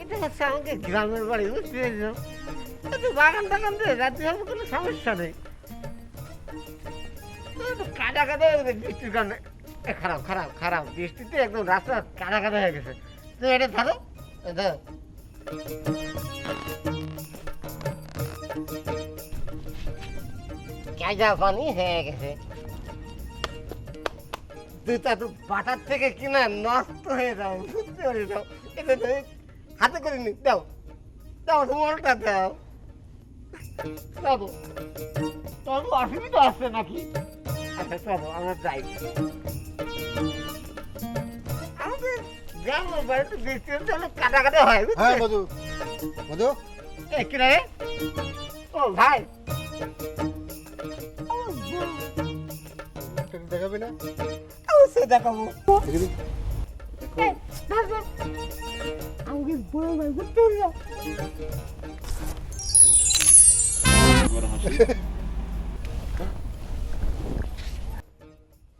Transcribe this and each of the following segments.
এটা হচ্ছে আমাকে গ্রামের বাড়ি, বুঝতে পেরেছো? বাগান টাগান দিয়ে রাত্রি হবে কোনো সমস্যা নেই। কাদা কাদা হয়ে গেছে বৃষ্টির কারণে। খারাপ খারাপ খারাপ, বৃষ্টিতে একদম রাস্তা কাদা কাদা হয়ে গেছে। তুমি এটা ধরো, ধরো। কাদা পানি হয়ে গেছে, দুটা তো বাটার থেকে কিনা নষ্ট হয়ে যাও, বুঝতে পারি যাও। এটা হাতে করে নি, দাও দাও, তোমারটা দাও। চলো চলো, অসুবিধা আছে নাকি? আচ্ছা চলো আমরা যাই। আমাদের গ্রামের বাড়িতে বৃষ্টির জন্য কাটা কাটা হয়। হ্যাঁ মধু, মধু এ কি রে? ও ভাই, দেখাবি না? অবশ্যই দেখাবো। দেখি দিই। আমাকে বড় ভাই, বুঝতে পারি না।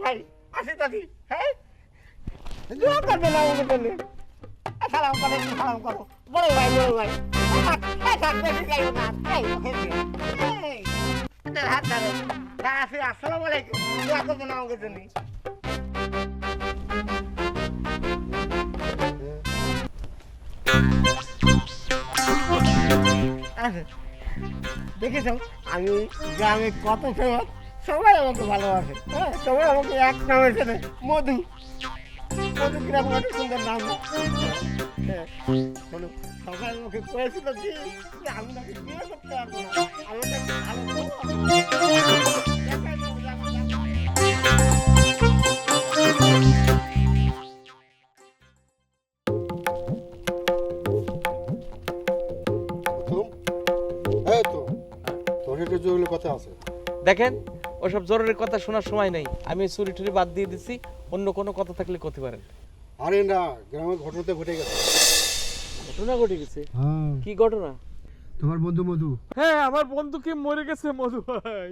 ভাই আসি দাদি, হ্যাঁ করবে না আমাকে বললে। সালাম করো সালাম করো, বড় ভাই বড় ভাই। হাত ধরো, আসি, আসসালামু আলাইকুম। দোয়া করবেন আমাকে জন্য। দেখেছ আমি গ্রামে কত ফেমাস, সবাই আমাকে ভালোবাসে। হ্যাঁ, সবাই আমাকে এক নামে চেনে, মধু। মধু কিরকম একটা সুন্দর নাম। হ্যাঁ, শোনো, সবাই আমাকে কয়েছিল যে আমি নাকি বিয়ে করতে পারবো না। আমি নাকি ভালো বউ এই তো তোর একটা জরুরি কথা আছে। দেখেন, ওসব জরুরি কথা শোনার সময় নেই। আমি চুরি টুরি বাদ দিয়ে দিচ্ছি, অন্য কোনো কথা থাকলে করতে পারেন। আরে না, গ্রামের ঘটনাতে ঘটে গেছে। ঘটনা ঘটে গেছে? হ্যাঁ, কি ঘটনা? তোমার বন্ধু মধু। হ্যাঁ, আমার বন্ধু কি মরে গেছে মধু ভাই?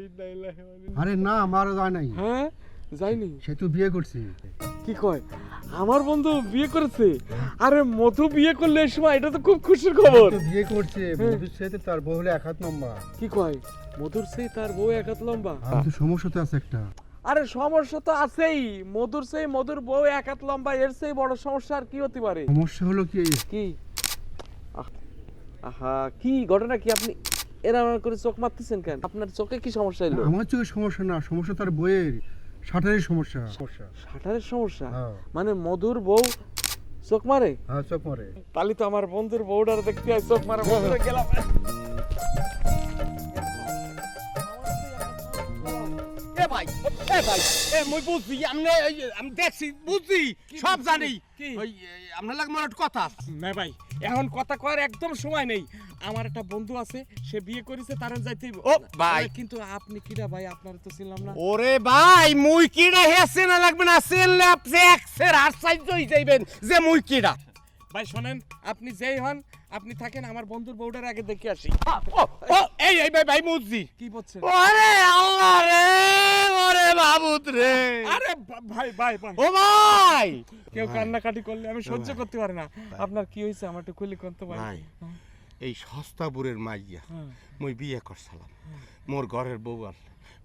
আরে না, মারা যায় নাই। হ্যাঁ, যাইনি। সে তো বিয়ে করছে। কি কয়? আমার বন্ধু বিয়ে করেছে? আরে মধু বিয়ে করলে এই সময়, এটা তো খুব খুশির খবর। তো বিয়ে করছে, মধুর সাথে তার বউ হলে 1 নম্বর। কি কয়? মধুর সেই তার বউ এক হাত লম্বা? কিন্তু সমস্যা তো আছে একটা। আরে সমস্যা তো আছেই, মধুর সেই মধুর বউ এক হাত লম্বা, এর সেই বড় সমস্যা আর কি হতে পারে? সমস্যা হলো কি? কি? আহা, কি ঘটনা কি? আপনি এরকম করে চোখ মারতেছেন কেন? আপনার চোখে কি সমস্যা হলো? আমার চোখে সমস্যা না, সমস্যা তার বইয়ের শাটারের সমস্যা। শাটারের সমস্যা? হ্যাঁ। মানে মধুর বউ চোখ মারে? হ্যাঁ, চোখ মারে। তাহলে তো আমার বন্ধুর বউটার দেখতে হয় চোখ মারা বন্ধ হয়ে গেলাম। আমি দেখছি, বুঝছি, সব জানি। আপনার লাগে মনে কথা না ভাই, এখন কথা কয়ার একদম সময় নেই। আমার একটা বন্ধু আছে, সে বিয়ে করেছে, তার যাইতে। ও ভাই, কিন্তু আপনি কিরা ভাই? আপনার তো চিনলাম না। ওরে ভাই, মুই কিডা হেসে না লাগবে না, সেনলে আপনি এক্সের আর সাইজই যাইবেন যে মুই কিডা। ভাই শোনেন, আপনি যেই হন, আপনি থাকেন, আমার বন্ধুর বউটার আগে দেখে আসি। ও এই এই ভাই ভাই মুজি। কি বলছেন? ওরে আল্লাহ রে, ওরে বাবুত রে। আরে ভাই ভাই ভাই, ও ভাই, কেউ কান্নাকাটি করলে আমি সহ্য করতে পারি না। আপনার কি হয়েছে? আমার একটু খুলে কোন তো ভাই। ভাই, এই সস্তাপুরের মাইয়া মুই বিয়ে করছিলাম। মোর ঘরের বউ আর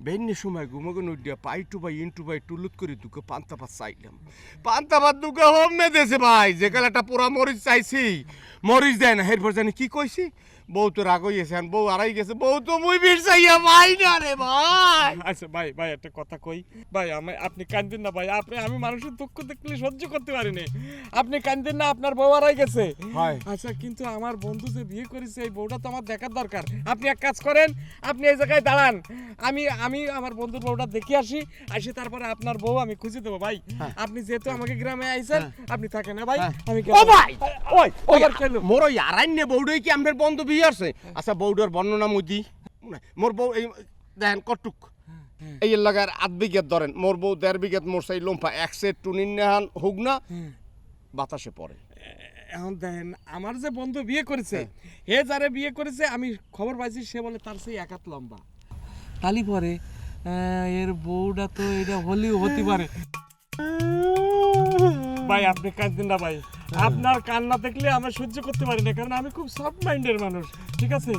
বেন্যে সময় ঘুমোগে নডিয়া পাইটু ভাই ইন্টু ভাই টুলুত করে দুকে পান্তা ভাত চাইলাম। পান্তা ভাত দুকে হোমে দেছে ভাই, যে একটা পোড়া মরিচ চাইছি, মরিচ দেয় না। এরপর জানি কি কইছি, বউ তো রাগ হইছে, বউ আড়াই গেছে, বউ তো মুই বির চাইয়া ভাই না রে ভাই। আচ্ছা ভাই ভাই, একটা কথা কই ভাই, আপনি কান্দেন না ভাই। আমি মানুষের দুঃখ দেখলে সহ্য করতে পারি না। আপনি কান্দেন না, আপনার বউ আড়াই গেছে। হয়। আচ্ছা, কিন্তু আমার বন্ধু যে বিয়ে করেছে, এই বউটা তো আমার দেখার দরকার। আপনি এক কাজ করেন, আপনি এই জায়গায় দাঁড়ান, আমি আমার বন্ধুর বউটা দেখে আসি, তারপরে আপনার বউ আমি খুঁজে দেবো ভাই। আপনি যেহেতু আমাকে গ্রামে আইছেন, আপনি থাকেন না ভাই, আমি ও ভাই, ওই ওই আবার কেন? মোর ওই আড়াইনে বউডই কি আমাদের বন্ধু বিয়ে আছে? আচ্ছা, বউডার বর্ণনা মুই দি। মোর বউ এই দেখেন কটুক, এই লাগার 8 বিঘাত ধরেন, মোর বউ 1.5 বিঘাত, মোর সেই লম্ফা এক সেট টুনিন নেহান হোক না বাতাসে পড়ে। এখন দেখেন, আমার যে বন্ধু বিয়ে করেছে, হে যারে বিয়ে করেছে, আমি খবর পাইছি, সে বলে তার সেই এক হাত লম্বা। তালি পরে এর বউটা তো এটা হলেও হতে পারে। ভাই আপনি কাঁদবেন না ভাই, আপনার কান্না দেখলে আমি সহ্য করতে পারি না, কারণ আমি খুব সফট মাইন্ডের মানুষ, ঠিক আছে?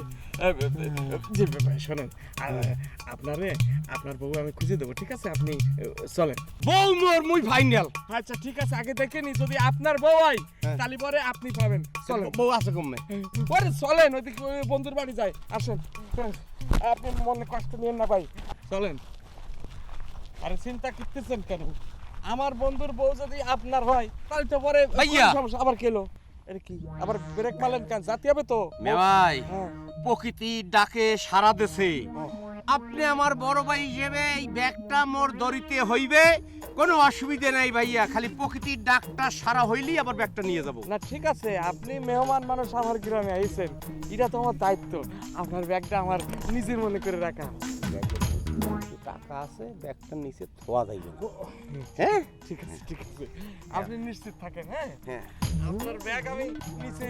জি শোনেন, আপনার বউ আমি খুঁজে দেবো, ঠিক আছে? আপনি চলেন। বউ মোর মুই ফাইনাল। আচ্ছা ঠিক আছে, আগে দেখে নি, যদি আপনার বউ হয় তাহলে পরে আপনি পাবেন। চলেন। বউ আছে কমে? ওরে চলেন, ওইদিকে ওই বন্ধুর বাড়ি যাই, আসেন। আপনি মনে কষ্ট নিয়েন না ভাই, চলেন। আরে চিন্তা করতেছেন কেন? আমার বন্ধুর বউ যদি আপনার হয় তাহলে তো পরে ভাইয়া। কোনো সমস্যা। আবার কেলো এটা কি আবার ব্রেক মারলেন কেন? জাতি হবে তো। মেওয়াই হ্যাঁ। প্রকৃতি ডাকে সারা দেশে, আপনি আমার বড় ভাই হিসেবে এই ব্যাগটা মোর দরিতে হইবে, কোনো অসুবিধে নাই ভাইয়া, খালি প্রকৃতির ডাকটা সারা হইলেই আবার ব্যাগটা নিয়ে যাব। না ঠিক আছে, আপনি মেহমান মানুষ আমার গ্রামে আইছেন, এটা তো আমার দায়িত্ব। আপনার ব্যাগটা আমার নিজের মনে করে রাখা। টাকা আছে, ব্যাগটা নিচে থোয়া যাইবে না। হ্যাঁ ঠিক আছে ঠিক আছে, আপনি নিশ্চিত থাকেন। হ্যাঁ হ্যাঁ। আপনার ব্যাগ আমি নিচে।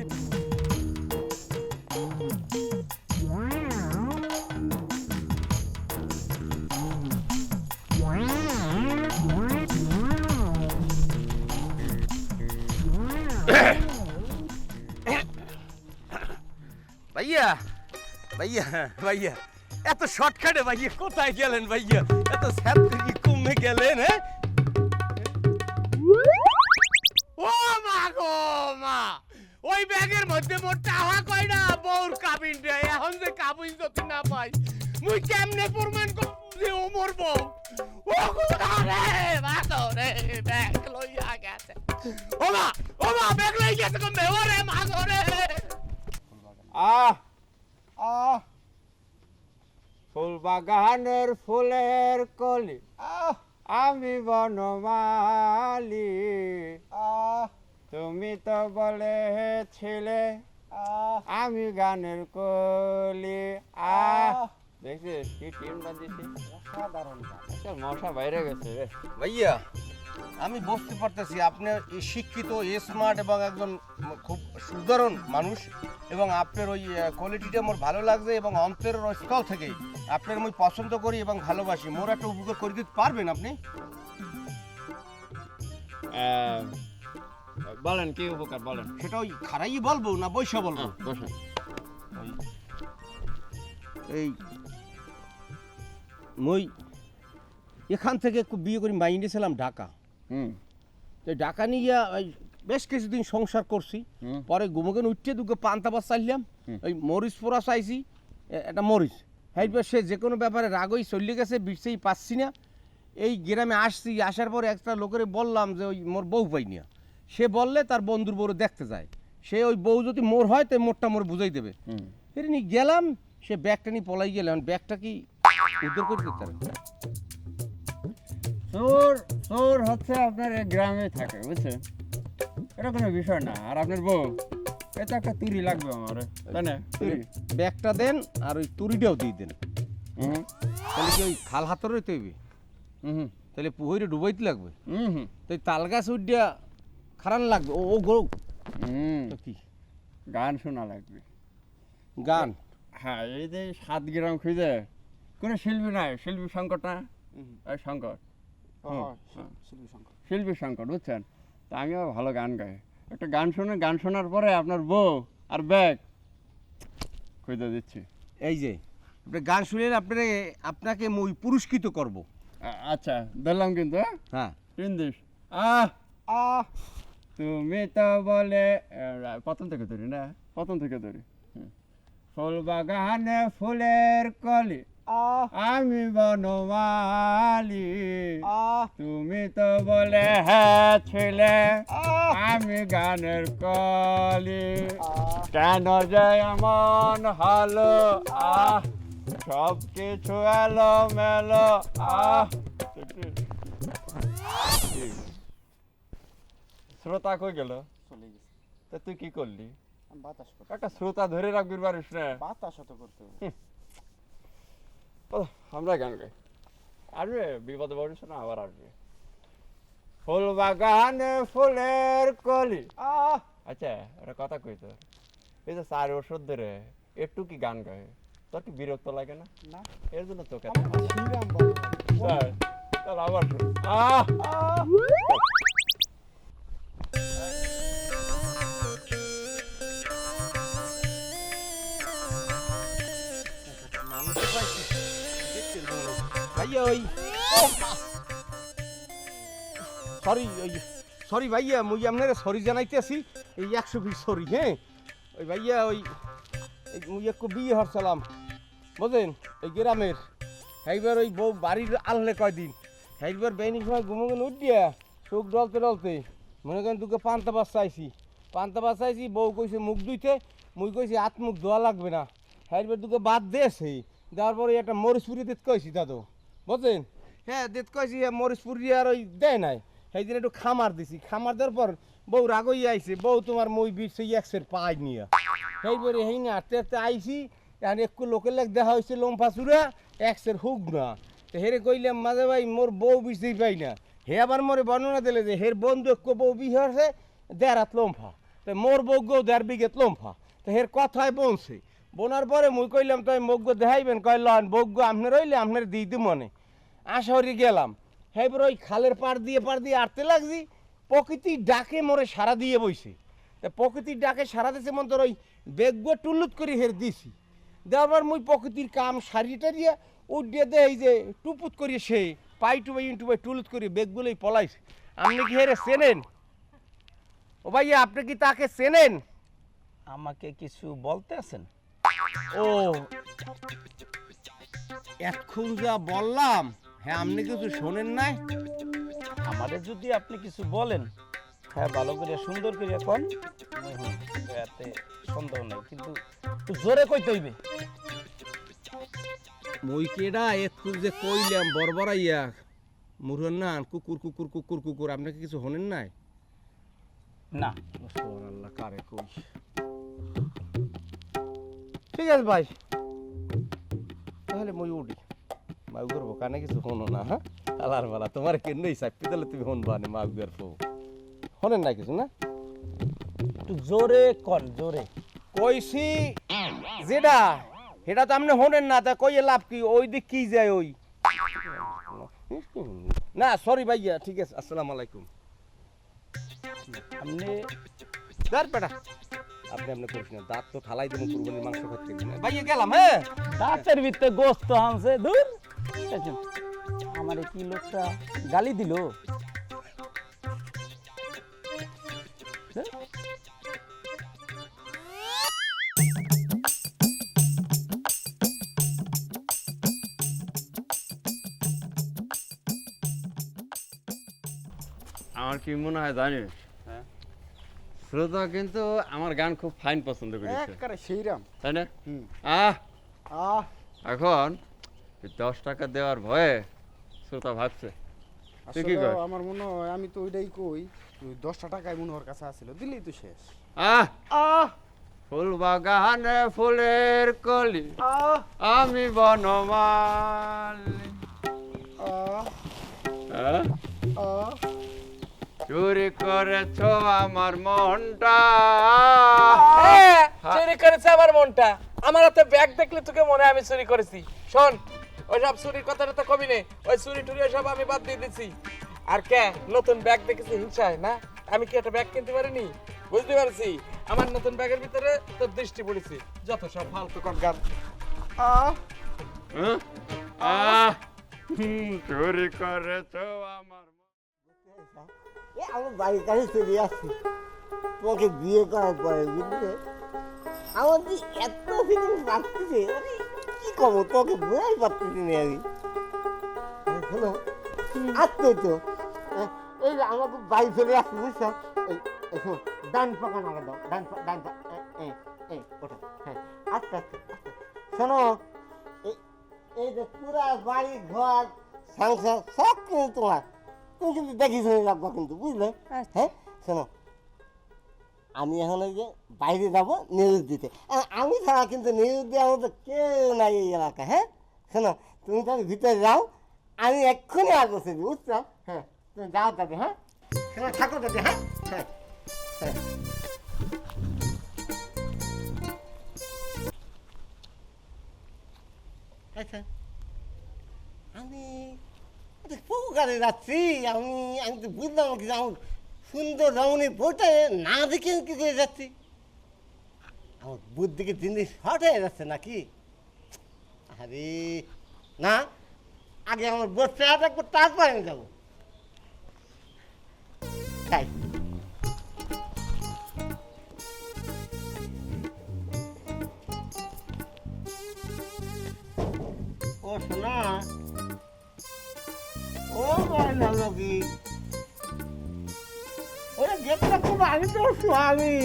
ভাইয়া ভাইয়া ভাইয়া, এত শর্টকাটে ভাইয়া কোথায় গেলেন ভাইয়া? এত স্যাপ কি কমে গেলেন? হ্যাঁ, ও মা গো মা, ওই ব্যাগের মধ্যে মোর টাকা কয়টা বউর কাবিন রে, এখন যে কাবিন যদি না পাই মুই কেমনে প্রমাণ করব যে ও মোর বউ? ও খোদা রে, মা গো রে, ব্যাগ লইয়া গেছে। ও মা ব্যাগ লইয়া গেছে কমে, ওরে মা গো রে। আহ আহ ফুল বাগানের ফুলের কলি, আমি বনমালী। তুমি তো বলেছিলে আমি গানের কলি। দেখছিস কি টিম বাজিয়েছি, অসাধারণ গান। মশা বাইরে গেছে রে ভাইয়া, আমি বুঝতে পারতেছি আপনি শিক্ষিত, স্মার্ট এবং একজন খুব সুন্দরন মানুষ, এবং আপনার ওই কোয়ালিটিটা আমার ভালো লাগছে, এবং অন্তরের স্থল থেকে আপনার আমি পছন্দ করি এবং ভালোবাসি। মোর একটা উপকার করে দিতে পারবেন আপনি? বলেন কি উপকার বলেন। সেটা ওই খারাই বলবো না বৈশা বলবো? বসেন। এই মই এখান থেকে বিয়ে করে মাইন্ডে ছিলাম ঢাকা। তো ঢাকা নিয়ে গিয়া ওই বেশ কিছুদিন সংসার করছি। পরে গুমগেন উঠতে দুটো পান্তা বাস চাইলাম, ওই মরিচ পোড়া চাইছি, একটা মরিচ হাইবার সে যে কোনো ব্যাপারে রাগই চলে গেছে, বিষেই পাচ্ছি না। এই গ্রামে আসছি, আসার পরে একটা লোকের বললাম যে ওই মোর বউ পাই না। সে বললে তার বন্ধুর বউ দেখতে যায়, সে ওই বউ যদি মোর হয় তো মোরটা মোর বুঝাই দেবে। এর নিয়ে গেলাম, সে ব্যাগটা নিয়ে পলাই গেলাম। ব্যাগটা কি উদ্ধার করে দিতে পারেন? চোর চোর হচ্ছে আপনার এই গ্রামে থাকে, বুঝছেন? এটা কোনো বিষয় না। আর আপনার বউ, এটা একটা তুরি লাগবে আমার, তাই না? তুরি। ব্যাগটা দেন আর ওই তুরিটাও দিয়ে দেন। তাহলে কি ওই খাল হাতরে তৈবে? তাহলে পুহইরে ডুবাইতে লাগবে। তাই তাল গাছ উঠিয়া খারান লাগবে। ও গো তো কি গান শোনা লাগবে। গান? হ্যাঁ, এই যে 7 গ্রাম খুঁজে কোনো শিল্পী নাই, শিল্পী সংকট না? এই সংকট, শিল্পী সংকট, বুঝছেন? তা আমিও ভালো গান গাই। একটা গান শুনে, গান শোনার পরে আপনার বউ আর ব্যাগ খুঁজে দিচ্ছি। এই যে আপনি গান শুনেন, আপনাকে মই পুরস্কৃত করব। আচ্ছা দিলাম কিন্তু। হ্যাঁ ইন্দিস আহ আহ তুমি তো বলে, প্রথম থেকে ধরি না, প্রথম থেকে ধরি। ফুল বাগানে ফুলের কলি, আমি বনমালী। তুমি তো বলে হ্যাঁ ছেলে, আমি গানের কলি। কেন যে এমন হলো, সব কিছু এলো মেলো। শ্রোতা কই গেল? চলে গেছে। তা তুই কি করলি? আমি বাতাস করতে, একটা শ্রোতা ধরে রাখবি পারিস না? বাতাস তো করতে হবে। আমরা গান গাই। আসবে, বিপদে পড়িস না, আবার আসবে। ফুল বাগানে ফুলের কলি। আচ্ছা একটা কথা কই, তোর এই যে 4 বছর ধরে একটু কি গান গায়, তোর কি বিরক্ত লাগে না? না, এর জন্য তোকে শ্রীরাম বাবা। চল আবার ভাইয়া ওই সরি ওই সরি ভাইয়া মুই আপনারা সরি জানাইতেছি এই 120 সরি হ্যাঁ ওই ভাইয়া ওই মুই একটু বিয়ে হরছিলাম বুঝলেন এই গ্রামের এইবার ওই বউ বাড়ির আনলে কয়দিন এইবার বেনির সময় ঘুমোগুন উঠিয়া চোখ ডলতে ডলতে মনে করেন তোকে পান্তা বাস চাইছি বউ কইছে মুখ ধুইতে মুই কইছি হাত মুখ ধোয়া লাগবে না এইবার তোকে বাদ দিয়েছে দেওয়ার পরে একটা মরিচপুরি দিতে কইছি দাদু বুঝলেন হ্যাঁ দিতে কইছি মরিচপুরি আর ওই দেয় নাই সেই দিন একটু খামার দিছি খামার দেওয়ার পর বউ রাগই আইছে বউ তোমার মই বিরছে এক্সের পাই নিয়ে সেইবারে হেই না আস্তে আস্তে আইছি এখন একটু লোকের লাগ দেখা হয়েছে লম্ফা চূড়া এক্সের হুক না তো হেরে কইলাম মাঝে ভাই মোর বউ বিচতেই পাই না হে আবার মোরে বর্ণনা দিলে যে হের বন্ধু একটু বউ বিয়ে হয়েছে 1.5 হাত লম্ফা তো মোর বউকেও 1.5 বিঘেত লম্ফা তো হের কথায় বনছে বোনার পরে মুই কইলাম তো মগ্য দেখাইবেন কয় লন বগ্য আপনার রইলে আপনার দিই দি মনে আশহরি গেলাম হেবার ওই খালের পাড় দিয়ে আটতে লাগছি প্রকৃতির ডাকে মোরে সারা দিয়ে বইছে তা প্রকৃতির ডাকে সারা দিয়েছে মন তোর ওই বেগ্য টুল্লুত করে হের দিছি দেওয়ার মুই প্রকৃতির কাম সারিটা দিয়ে উঠিয়ে দেয় এই যে টুপুত করিয়ে সে পাই টুলুত করিয়ে বেগগুলোই পলাইছে আপনি কি হেরে চেনেন ও ভাইয়া আপনি কি তাকে চেনেন আমাকে কিছু বলতে আছেন? ও এখন যা বললাম হ্যাঁ আপনি কিছু শোনেন নাই আমাদের যদি আপনি কিছু বলেন হ্যাঁ ভালো করে সুন্দর করে কোন এতে সন্দেহ নাই, কিন্তু একটু জোরে কইতে হইবে। মই কেডা একটু যে কইলাম বরবরাইয়া মুরন না কুকুর কুকুর কুকুর কুকুর আপনাকে কিছু শোনেন নাই না আল্লাহ কারে কই ঠিক আছে ভাই তাহলে মই উঠি মাউ করবো কানে কিছু শোনো না হ্যাঁ আলার বেলা তোমার কেন্দ্রেই চাপি তাহলে তুমি শুনবা না মাউ গের ফো শোনেন না কিছু না একটু জোরে কোন জোরে কইছি যেটা সেটা তো আপনি শোনেন না তা কইয়ে লাভ কি ওই দিক কি যায় ওই না সরি ভাইয়া ঠিক আছে আসসালামু আলাইকুম আপনি দাঁড় বেটা আপনি করিস না দাঁত তো ঠালাই দেবো কুরবানির মাংস খাচ্ছে না ভাইয়া গেলাম হ্যাঁ দাঁতের ভিতরে গোস্ত আনছে দূর আমার কি লোকটা গালি দিল আমার কি মনে হয় জানিস হ্যাঁ শ্রোতা কিন্তু আমার গান খুব ফাইন পছন্দ করেছে একবারে সেইরাম তাই না হুম আহ আহ এখন এই 10 টাকা দেওয়ার ভয়ে শ্রোতা ভাবছে তুই কি আসলে কর আমার মনে হয় আমি তো ওইটাই কই ওই 10টা টাকায় মনে ওর কাছে আসছিল দিলেই তো শেষ আহ আহ ফুল বাগানে ফুলের কলি আহ আমি বনমালী আহ হ্যাঁ? আহ চুরি করেছ আমার মনটা চুরি করেছে আমার মনটা আমার হাতে ব্যাগ দেখলে তোকে মনে হয় আমি চুরি করেছি শোন ওই সব চুরির কথাটা তো কবি নেই ওই চুরি টুরি সব আমি বাদ দিয়ে দিছি আর কে নতুন ব্যাগ দেখেছি হিংসায় না আমি কি একটা ব্যাগ কিনতে পারিনি বুঝতে পারছি আমার নতুন ব্যাগের ভিতরে তোর দৃষ্টি পড়েছি যত সব ফালতু গান আহ হ্যাঁ? আহ চুরি করেছ আমার আমার বাড়ির কাছে চলে আসছি তোমাকে বিয়ে করার পরে বুঝলে আমার যে এত ফিলিংস লাগতেছে কি করবো তোমাকে বোঝাই পারতেছি না আমি শোনো আসতে তো এই যে আমাকে বাড়ি চলে আসছে বুঝছো এই শোনো ডান পাকা নাগা দাও ডান পা এই ওটা হ্যাঁ আস্তে আস্তে আস্তে শোনো এই যে পুরা বাড়ি ঘর সংসার সব কিন্তু তোমার তুমি কিন্তু দেখি শুনে রাখবো কিন্তু বুঝলে হ্যাঁ শোনো আমি এখন ওই যে বাইরে যাবো নিউজ দিতে আমি ছাড়া কিন্তু নিউজ দেওয়ার মতো কেউ নাই এই এলাকা হ্যাঁ শোনো তুমি তাহলে ভিতরে যাও আমি এক্ষুনি আসবো সেদিন বুঝছো হ্যাঁ তুমি যাও তাতে হ্যাঁ শোনো থাকো তাতে হ্যাঁ হ্যাঁ হ্যাঁ আচ্ছা আমি পুকুরে যাচ্ছি আমি তো বুঝলাম কি আমার সুন্দর রমণী বউটা না দেখে কি করে যাচ্ছি আমার বুদ্ধিকে জিনিস শর্ট হয়ে যাচ্ছে নাকি আরে না আগে আমার বোধ চেহারা দেখবো, তারপরে আমি যাবো। তাই ও শোনা, ও না নাকি ওরা গেটটা খুব আমি তো স্বামী।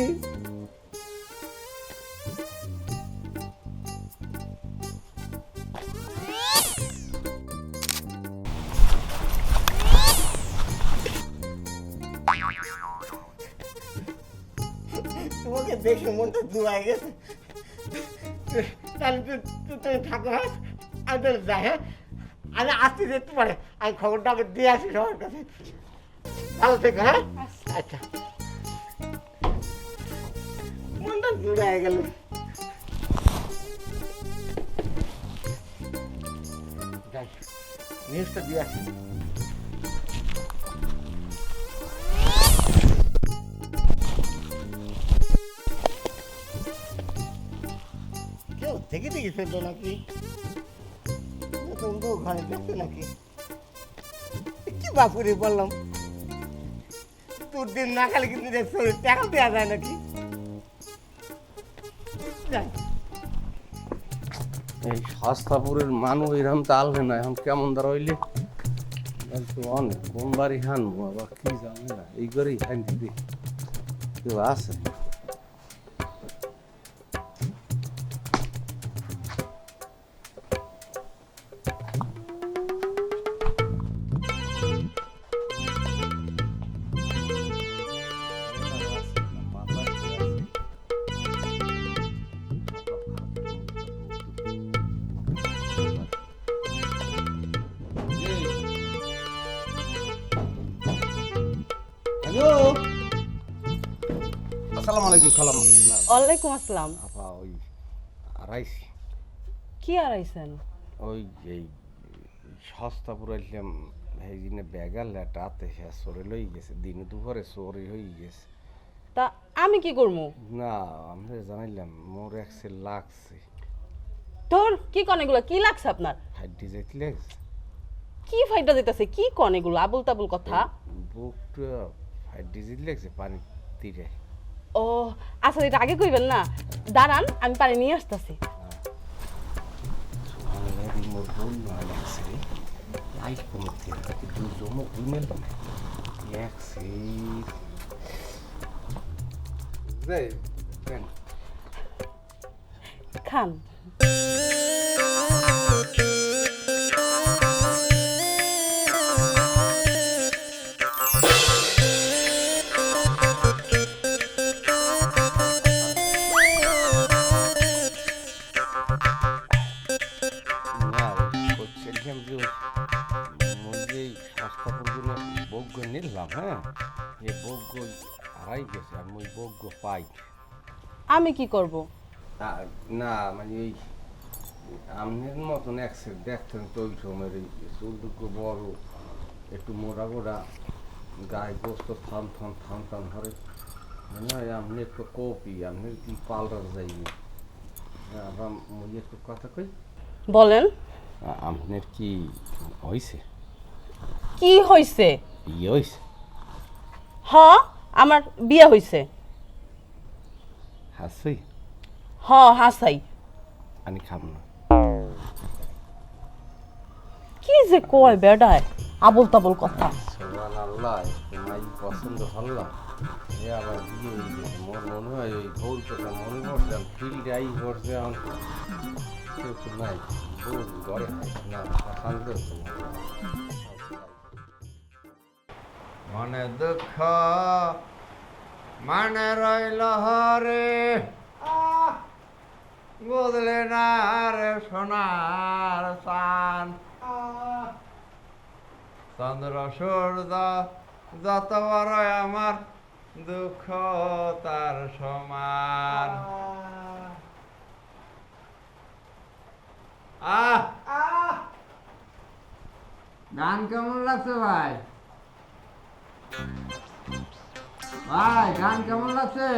তোমাকে দেখে মনটা দুয়াই গেছে। তাহলে তুমি থাকো, হ্যাঁ আমি তাহলে যাই। হ্যাঁ আমি আসতে যেতে পারে, আমি খবরটা আগে দিয়ে আসি সবার কাছে। ভালো থেকো। হ্যাঁ আচ্ছা, মনটা জুড়ে গেল। যাই নিউজটা দিয়ে আসি। কেউ থেকে দেখি ফেলতো নাকি? নতুন বউ ঘরে দেখতো নাকি? কি বাপুরে বললাম, তোর দিন না খালি কিন্তু টাকা দেওয়া যায় নাকি? যাই এই শাস্তাপুরের মানুষ এরকম তালবে না, এখন কেমন ধর হইলে অনেক কোন বাড়ি হানবো আবার কি জানে না, এই করেই হান দিবি কেউ আছে। হ্যালো, আসসালামু আলাইকুম। খালাম ওয়ালাইকুম আসসালাম। আপা ওই আড়াইশি কি আড়াইছেন? ওই এই সস্তাপুর আসলাম, এই দিনে ব্যাগাল রাতে চোরে লই গেছে, দিনে দুপুরে চোরি হয়ে গেছে। তা আমি কি করবো? না আমরা জানাইলাম মোর একসে লাগছে। তোর কি কন এগুলো? কি লাগছে আপনার? ফাইডি যাইতে লাগছে, কি ফাইটা দিতেছে? কি কন এগুলো আবুল তাবুল কথা? বুকটা ফাইডি যাইতে লাগছে পানি তীরে। ও আচ্ছা, এটা আগে কইবেন না, দাঁড়ান আমি পানি নিয়ে আসতেছি। মোর বোন নয় লাগছে রে, লাইট কমতে দু জমো ঘুমেল লাগছে রে। খান। নিলাম, হ্যাঁ এই বজ্ঞ হারাই গেছে, আমি ওই বজ্ঞ পাই। আমি কি করব? না মানে ওই আমনের মতন একসেট দেখতেন তো ওই সময়ের এই চুলটুকু বড়, একটু মোড়া গোড়া, গায়ে গোস্ত থাম থাম থাম থাম ধরে, মনে হয় আপনি একটু কপি, আপনার কি পাল্টার যাইনি। আবার মুই একটু কথা কই, বলেন। আপনার কি হয়েছে? কি হইছে? বিয়ে হয়েছে? হ, আমার বিয়ে হইছে। হাসি? হ হাসাই। আমি খাব না। কি যে কয় বেডায় আবল তাবল কথা। সুবহানাল্লাহ, তোমায় পছন্দ হলো, এ আবার বিয়ে হয়ে গেছে। মোর মনে হয় ওই ভোর কথা মনে পড়ছে, ফিল্ডে আই পড়ছে, এখন কেউ তো নাই, ভোর ঘরে না শান্ত। মনে দুঃখ মানে রইল হরে, বদলে না রে সোনার চান। চন্দ্র সূর্য যত বড় আমার দুঃখ তার সমান। গান কেমন লাগছে ভাই? ভাই গান কেমন লাগছে?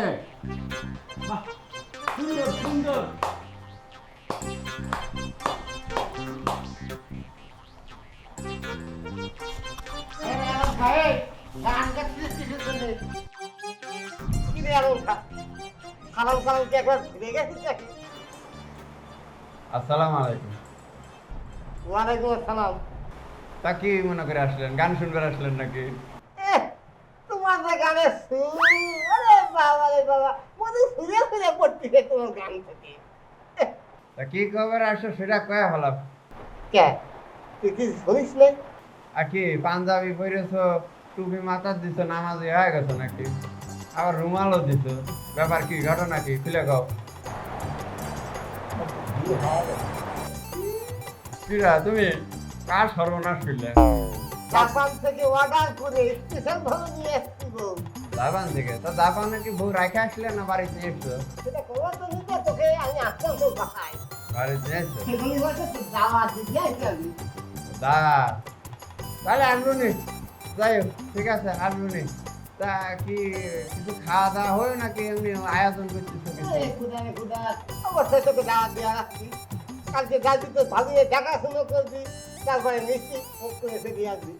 সুন্দর সুন্দর। সাহেব গান গাচ্ছিস কিসের জন্য? কি রে আরো সালাম সালাম কি একবার ভুলে গেছিস নাকি? আসসালামু আলাইকুম। ওয়ালাইকুম আসসালাম। তা কি মনে করে আসলেন, গান শুনবার আসলেন নাকি? তোমার যে গানের সুর, আরে বাবা রে বাবা, মনে সুরে সুরে পড়তেছে তোমার গান থেকে। তা কি খবর আসো সেটা কয়ে হলাম। কে তুই কি শুনিস নে? আর কি পাঞ্জাবি পরেছো, টুপি মাথার দিছো, নামাজি হয়ে গেছো নাকি? আবার রুমালও দিছো, ব্যাপার কি, ঘটনা কি, খুলে গাও। কিরা তুমি কার সর্বনাশ করলে? জাপান থেকে অর্ডার করে স্পেশাল ভাবে নিয়ে এসছি গো। জাপান থেকে? তা জাপানে কি বউ রাখে আসলে না বাড়িতে নিয়ে এসছো? সেটা খবর তো নিতে তোকে আমি আসলাম তোর বাসায়। বাড়িতে নিয়ে এসছো? সেগুলি হয়তো তোর যাওয়া দিদি আসি আমি। দা তাহলে আসবো নি, যাই হোক, ঠিক আছে আসবো নি। তা কি কিছু খাওয়া দাওয়া হয় নাকি এমনি আয়োজন করছিস কিছু? রে খুদা, অবশ্যই তোকে দাওয়াত দেওয়া রাখছি। কালকে যাবি তো ভাবিয়ে দেখাশুনো করবি, তারপরে মিষ্টি মুখ করে এসে দিয়ে আসবি।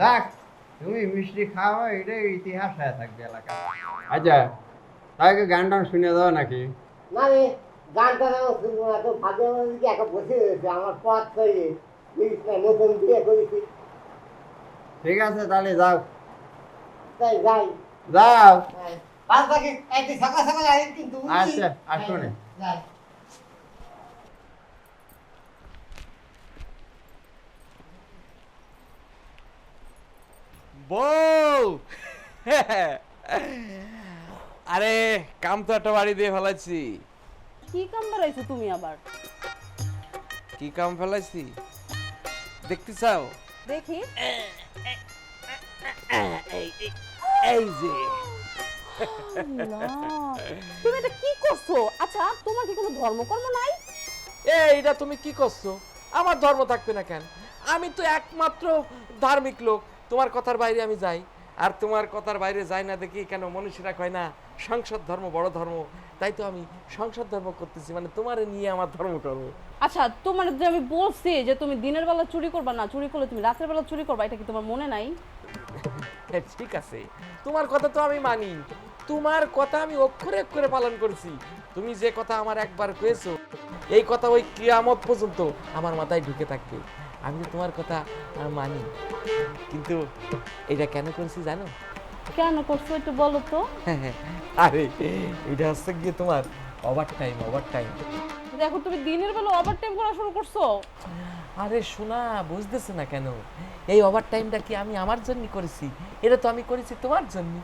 দেখ তুমি মিষ্টি খাওয়া এটাই ইতিহাস হয়ে থাকবে এলাকায়। আচ্ছা তাকে গান টান শুনে দাও নাকি? না রে, গানটা না শুনবো না, তো ভাবে কি একা বসে রয়েছে আমার পথ তৈরি বুঝিস না, নতুন বিয়ে করেছি। ঠিক আছে তাহলে যাও তাই যাই। যাও। বাদ বাকি একদিন সকাল সকাল আসিস কিন্তু বুঝলি? আচ্ছা, আসবো নে। যাই। বউ আরে কাম তো একটা বাড়ি দিয়ে ফেলাইছি। কি কাম বাড়াইছো তুমি আবার? কি কাম ফেলাইছি দেখতে চাও? দেখি। এই যে আল্লাহ, তুমি এটা কি করছো? আচ্ছা তোমার কি কোনো ধর্মকর্ম নাই? এইটা তুমি কি করছো? আমার ধর্ম থাকবে না কেন? আমি তো একমাত্র ধার্মিক লোক, তোমার কথার বাইরে আমি যাই। আর তোমার কথার বাইরে যাই না দেখি কেন মনীষীরা কয় না সংসদ ধর্ম বড় ধর্ম, তাই তো আমি সংসদ ধর্ম করতেছি, মানে তোমারে নিয়ে আমার ধর্ম করবো। আচ্ছা তোমার যে আমি বলছি যে তুমি দিনের বেলা চুরি করবা না, চুরি করলে তুমি রাতের বেলা চুরি করবা, এটা কি তোমার মনে নাই? ঠিক আছে, তোমার কথা তো আমি মানি, তোমার কথা আমি অক্ষরে অক্ষরে পালন করেছি। তুমি যে কথা আমার একবার কয়েছো, এই কথা ওই কিয়ামত পর্যন্ত আমার মাথায় ঢুকে থাকবে। আমি তো তোমার কথা মানি, কিন্তু এটা কেন করেছি জানো? কেন করছো একটু বলো তো। আরে এটা হচ্ছে গিয়ে তোমার ওভার টাইম, ওভার টাইম। দেখো তুমি দিনের বেলা ওভারটাইম করা শুরু করছো। আরে শোনা, বুঝতেছে না কেন? এই ওভার টাইমটা কি আমি আমার জন্য করেছি? এটা তো আমি করেছি তোমার জন্য।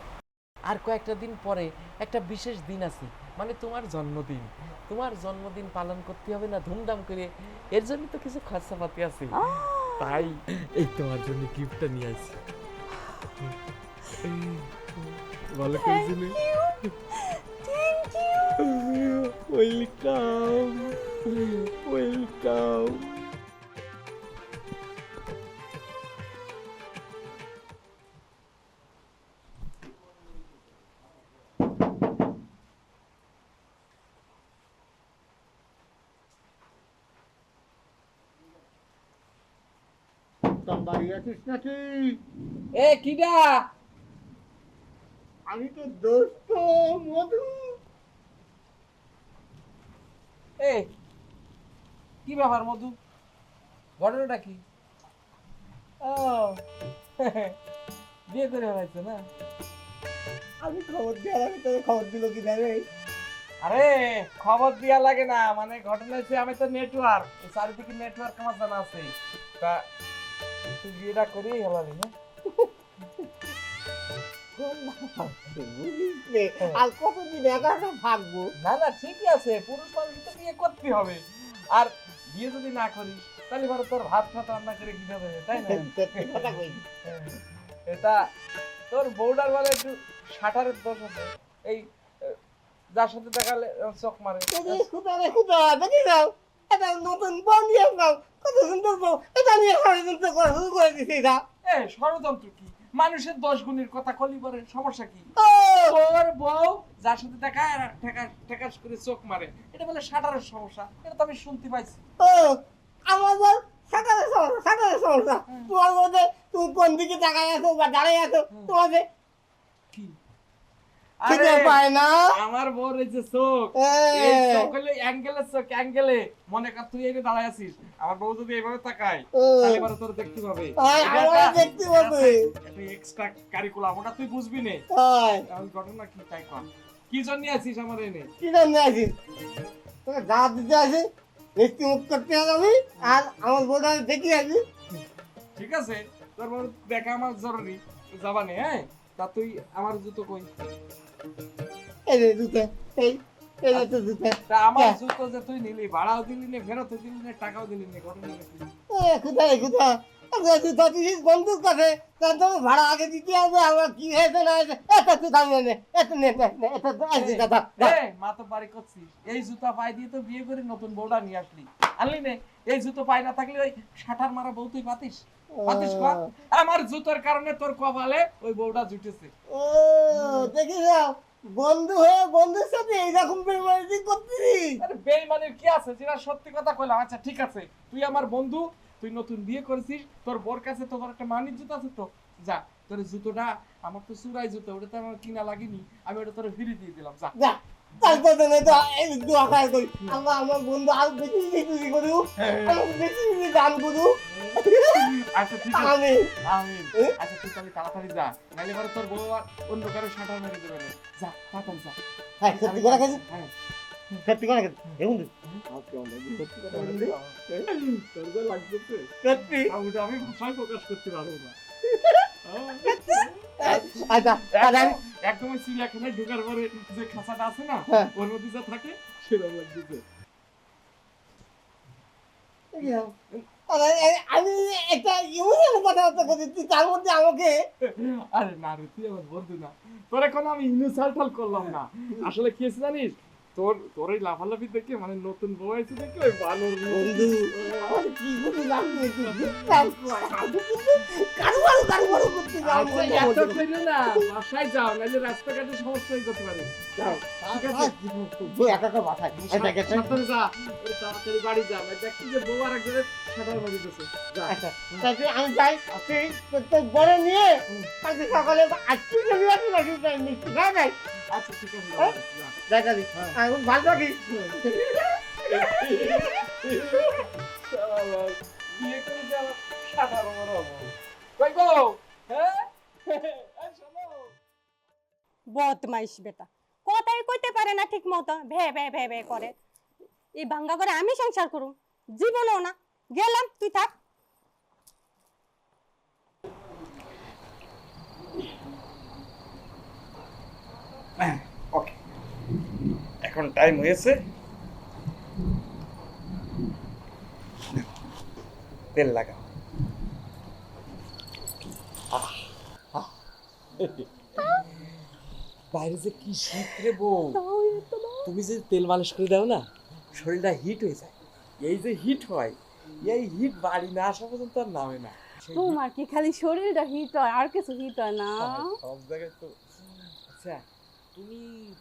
আর কয়েকটা দিন পরে একটা বিশেষ দিন আছে, মানে তোমার জন্মদিন। তোমার জন্মদিন পালন করতে হবে না ধুমধাম করে, এর জন্য তো কিছু খরচাপাতি আছে। তাই এই তোমার জন্য গিফটটা নিয়ে আসি। ভালো করেছি না? Welcome, welcome. বাড়ি আছিস নাকি? এ কিডা? আমি তো দোস্ত মধু। এ কি ব্যাপার মধু, ঘটনাটা কি? ও বিয়ে করে ফেলাইছো না? আমি খবর দেওয়ার আগে তোকে খবর দিল কি জানে? আরে খবর দিয়া লাগে না, মানে ঘটনা হচ্ছে আমি তো নেটওয়ার্ক, এই চারিদিকে নেটওয়ার্ক আমার জানা আছে। তা তুই বিয়েটা করেই হেলালি না? বুঝিস রে, আর কতদিন একা থাকবো? না না ঠিকই আছে, পুরুষ মানুষ তো বিয়ে করতে হবে। আর বিয়ে যদি না করিস তাহলে ধরো তোর ভাত খাত রান্না করে কি হবে, তাই না? সত্যি কথা কই। এটা তোর বউডার বলে একটু শাটারের দোষ আছে, এই যার সাথে দেখালে চোখ মারে। খুদা দেখি যাও, এটা নতুন বউ নিয়ে যাও, কত সুন্দর বউ, এটা নিয়ে ষড়যন্ত্র করা শুরু করে দিছে এটা। এ ষড়যন্ত্র কি? মানুষের 10 গুণের কথা কলি পরে, সমস্যা কি? ও, তোর বউ যার সাথে দেখা ঠেকাস করে চোখ মারে, এটা বলে শাটারের সমস্যা। এটা তো আমি শুনতে পাইছি। ও, আমার বল সাঁতারের সমস্যা, সাঁতারের সমস্যা। তোমার মধ্যে তুমি কোন দিকে তাকায় আছো বা দাঁড়ায় আছো তোমাদের আরে খিদে পায় না আমার বউর এই যে চোখ এই। এই চোখ হলো অ্যাঙ্গেলের চোখ অ্যাঙ্গেলে মনে কর তুই এনে দাঁড়ায় আছিস আমার বউ যদি এইভাবে তাকায় তাহলে এবার তোর দেখতে পাবে আমারও দেখতে পাবে এক্সট্রা কারিকুলাম ওটা তুই বুঝবি না হয় এখন ঘটনা কি তাই কর কি জন্য আছিস আমার এনে কি জন্য আছিস তোকে দাঁত দিতে আসি মিষ্টি মুখ করতে হবে আমি আর আমার বোধ আমি দেখি আছি ঠিক আছে তোর বউ দেখা আমার জরুরি যাবানে হ্যাঁ তা তুই আমার জুতো কই এই যে জুতো এই এই যে তো জুতো তা আমার জুতো যে তুই নিলি ভাড়াও দিলি না ফেরতও দিলি না টাকাও দিলি না ঘটনা কি কোথায় কোথায় জুতো দিছিস বন্ধুর কাছে তার তো ভাড়া আগে দিতে হবে আমার কি হয়েছে না হয়েছে এত তুই দামি নে এত নে এত আসি দাদা মা তো বাড়ি করছিস এই জুতা পায়ে দিয়ে তো বিয়ে করে নতুন বউটা নিয়ে আসলি আনলি নে এই জুতো পায়ে না থাকলে ওই শাটার মারা বউ তুই পাতিস পাতিস কর আমার জুতোর কারণে তোর কপালে ওই বউটা জুটেছে ও দেখি যাও বন্ধু হয়ে বন্ধুর সাথে এইরকম বেমানি করছিস আরে বেইমানের কি আছে যেটা সত্যি কথা কইলাম আচ্ছা ঠিক আছে তুই আমার বন্ধু তুই নতুন বিয়ে করেছিস তোর বোর কাছে তোর একটা মানির জুতো আছে তো যা তোর জুতোটা আমার তো চুরাই জুতো ওটা তো আমার কিনা লাগেনি আমি ওটা তোর ফিরিয়ে দিয়ে দিলাম যা যা তারপর তো তো এই দোয়া খাই করি আল্লাহ আমার বন্ধু আর বেশি বেশি করু আমার বেশি বেশি দান করু আচ্ছা ঠিক আছে আমি আমি আচ্ছা তুই তাহলে তাড়াতাড়ি যা নাহলে এবারে তোর বউ আর অন্য কারো শাটার মেরে দেবে না যা তাড়াতাড়ি যা হ্যাঁ সত্যি করে গেছে হ্যাঁ সত্যি করে গেছে এখন তোর যা লাগতেছে সত্যি আমি ভাষায় প্রকাশ করতে পারবো না আচ্ছা আচ্ছা একদম ওই চিড়িয়াখানায় ঢোকার পরে যে খাঁচাটা আছে না হ্যাঁ। ওর মধ্যে যা থাকে সেরকম লাগতেছে আমি একটা ইমোশনাল কথাবার্তা করছি তুই তার মধ্যে আমাকে আরে না রে তুই আমার বন্ধু না তোরে কোনো আমি ইনসাল্টাল করলাম না আসলে কি হয়েছে জানিস তোর এই লাফালাফি দেখে মানে নতুন বউ আছে দেখে ওই বানর বন্ধু আমার কি বুঝি লাগবে তুই বিশ্বাস কর আমি কিন্তু কারু করতে যাও আচ্ছা এত কইলো না বাসায় যাও নাহলে রাস্তাঘাটে সমস্যা হয়ে যেতে পারে যাও ঠিক আছে তুই একা একা বাসায় এটা গেছে সাবধানে যা ওই তাড়াতাড়ি বাড়ি যা আমি দেখছি যে বউ আর একজনের সাঁতার মারি দিতেছে যা আচ্ছা তাহলে আমি যাই তুই তোর বড় নিয়ে কালকে সকালে আজকে চলে আসবি নাকি তাই মিষ্টি খাওয়া যায় আচ্ছা ঠিক আছে যা। যাই তাহলে এখন ভালো থাকি বিয়ে করে যে আমার সাঁতার মারাবো কই গো হ্যাঁ এই শোনো বদমাইশ বেটা কথাই কইতে পারে না ঠিক মতো ভে ভে ভে ভে করে এই ভাঙ্গা করে আমি সংসার করুম জীবনও না গেলাম তুই থাক ওকে এখন টাইম হয়েছে তেল লাগাও বাইরে যে কি শীত রে বউ তুমি যে তেল মালিশ করে দাও না শরীরটা হিট হয়ে যায় এই যে হিট হয় এই হিট বাড়ি না আসা পর্যন্ত আর নামে না তোমার কি খালি শরীরটা হিট হয় আর কিছু হিট হয় না সব জায়গায় তো আচ্ছা তুমি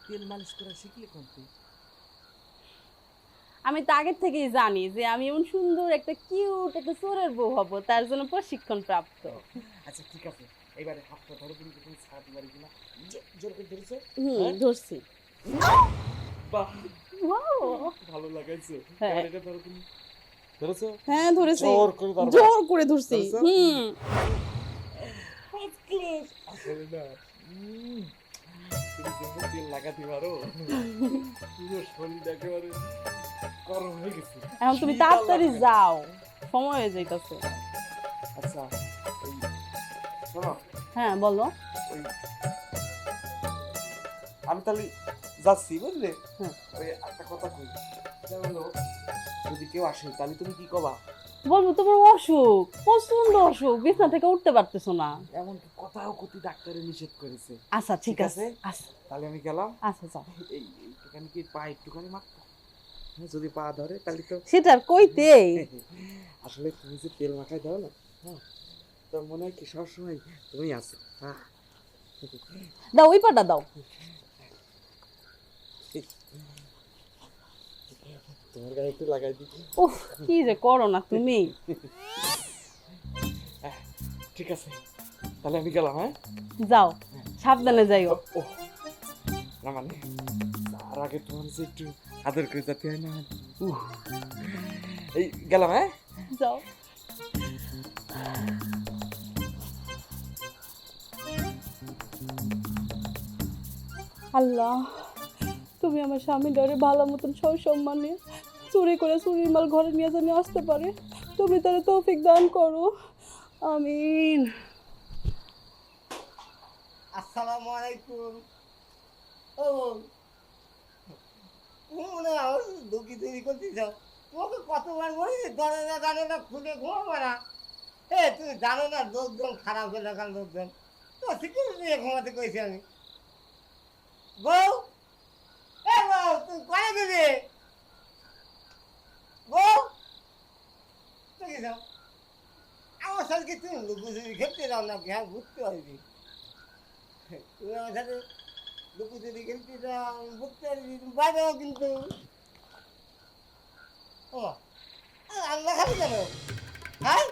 তেল মালিশ করা শিখলে কোন থেকে? আমি তো আগের থেকেই জানি যে আমি এমন সুন্দর একটা কিউট একটা চোরের বউ হব তার জন্য প্রশিক্ষণ প্রাপ্ত আচ্ছা ঠিক আছে এবারে হাতটা ধরো তুমি তুমি ছাড়তে পারি কিনা জোর করে ধরেছো ধরছি বাহ Wow! ভালো লাগাইছে হ্যাঁ। এবার এটা ধরো তুমি ধরেছো হ্যাঁ ধরেছি জোর করে ধরো জোর করে ধরছি ধরছো? আসলে না তুমি যেমন তেল লাগাতে পারো পুরো শরীর একেবারে গরম হয়ে গেছে এখন তুমি শীত তাড়াতাড়ি লাগে। যাও সময় হয়ে যাইতেছে আচ্ছা ওই শোনো হ্যাঁ বলো ওই আমি তাহলে যাচ্ছি বুঝলে হ্যাঁ। ওই একটা কথা কই সেটা হলো যদি কেউ আসে তাহলে তুমি কি কবা বলবো তোমার অসুখ প্রচন্ড অসুখ বিছনা থেকে উঠতে পারতেছো না এমনকি কথাও কতি ডাক্তারে নিষেধ করেছে আচ্ছা ঠিক ঠিক আছে আছে? আচ্ছা তাহলে আমি গেলাম আচ্ছা যাও এই একটুখানি কি পা একটুখানি মারতো হ্যাঁ, যদি পা ধরে তাহলে তো সেটা আর কইতে আসলে তুমি যে তেল মাখাই দাও না হ্যাঁ তোর মনে হয় কি সবসময় তুমি আছো হ্যাঁ দাও ওই পাটা দাও তোমার গায়ে একটু লাগাই দিই উফ কি যে করো না তুমি ঠিক ঠিক আছে, তাহলে আমি গেলাম। হ্যাঁ, যাও, সাবধানে যাইও। ও না মানে তার আগে তোমার যে একটু আদর করে যেতে হয় না। এই গেলাম। হ্যাঁ, যাও। আল্লাহ, তুমি আমার স্বামী ডরে ভালো মতন সব সম্মানে চুরি করে চুরির মাল ঘরে নিয়ে জানি আসতে পারে, তুমি তার তৌফিক দান করো, আমিন। আসসালামু আলাইকুম। ও তুমি মনে হয় আমার দুঃখী তৈরি করতে চাও। তোমাকে কতবার বলি দরজা জানালা খুলে ঘুমাবো না। তুমি জানো না লোকজন খারাপ এলাকার লোকজন, তো সিকিউরিটি নিয়ে ঘুমাতে কইছি আমি। বউ, বউ তুমি করে দেবে। বউ তুমি যাও, আমার সাথে তুমি লুকুচুরি খেলতে যাও না, হ্যাঁ ঘুরতে পারবি। তুমি আমার সাথে লুকুচুরি খেলতে যাও, ঘুরতে পারবি, তুমি বাইরেও কিন্তু। ও আল্লাহ খালি কেন? হ্যাঁ,